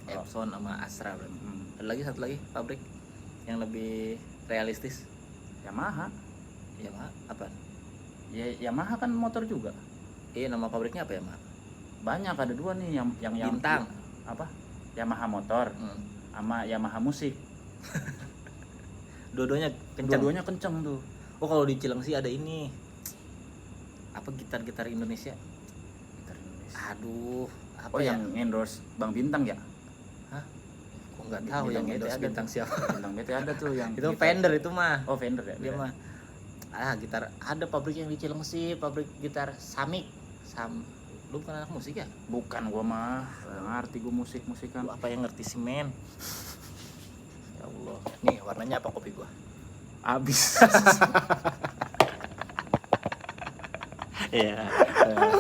Epson sama Astra berarti. Mm, Ada lagi satu lagi pabrik yang lebih realistis. Yamaha. Ya, Mak, apa? Ya Yamaha kan motor juga. Iya, nama pabriknya apa ya, Mak? Banyak, ada dua nih yang Bintang. apa? Yamaha motor sama Yamaha musik. Dua-duanya kencang. Dua-duanya kenceng tuh. Oh, kalau di Cilengsi ada ini. Apa gitar-gitar Indonesia? Gitar Indonesia. Aduh, apa Oh, ya? yang endorse Bang Bintang ya? Hah? Kok nggak tahu yang Bintang endorse ada Bintang tuh. siapa? Bintang BT ada tuh yang Itu gitar. Fender itu mah. Oh, Fender ya. Dia mah gitar, ada pabrik yang di Cilengsi, pabrik gitar Samik. Lu bukan anak musik ya? Bukan, gua mah nggak ngerti gua musik-musikan. Lu apa yang ngerti sih, men? Ya Allah. Nih, warnanya apa kopi gua? Abis. Iya.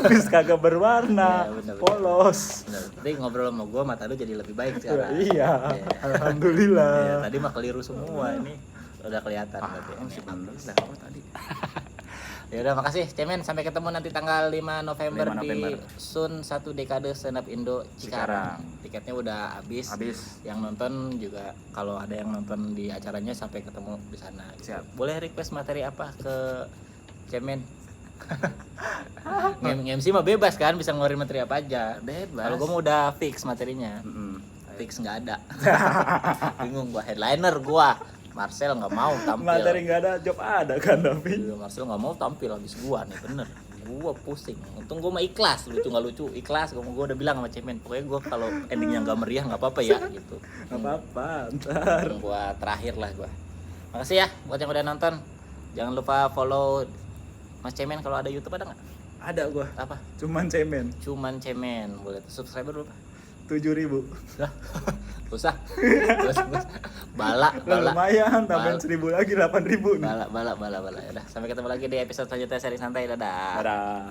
Abis kagak berwarna. Iya, bener-bener. Polos. Bener. Tapi ngobrol sama gua mata lu jadi lebih baik sekarang. Iya. Iya. Alhamdulillah. Iya, tadi mah keliru semua ini. Udah kelihatan berarti. Masih Alhamdulillah. bener. Oh, tadi. Ya udah, makasih Cemen, sampai ketemu nanti tanggal 5 November, 5 November. di Sun 1 Dekade Stand Up Indo Cikarang. Cikarang. Tiketnya udah habis. Yang nonton juga, kalau ada yang nonton di acaranya, sampai ketemu di sana. Gitu. Siap. Boleh request materi apa ke Cemen? MC mah bebas kan, bisa ngeluarin materi apa aja. Bebas. Kalau gue mau udah fix materinya. Fix nggak ada. Bingung gua, headliner gua. Marcel nggak mau tampil. Materi nggak ada, job ada kan tapi. Iya, Marcel nggak mau tampil, habis gua nih, bener. Gua pusing. Untung gua mah ikhlas, lucu nggak lucu ikhlas. Gua udah bilang sama Cemen, pokoknya gua kalau endingnya nggak meriah nggak apa-apa ya gitu. Nggak apa-apa, ntar. Gua terakhir lah gua. Makasih ya buat yang udah nonton. Jangan lupa follow Mas Cemen, kalau ada YouTube ada nggak? Ada gua. Apa? Cuman cemen. Cuman Cemen. Boleh subscriber berapa? 7.000. Dah. Usah. Terus bala. Lumayan, tambahin Bala. 1.000 lagi 8.000 nih. Bala. Udah, sampai ketemu lagi di episode selanjutnya seri santai. Dadah. Dadah.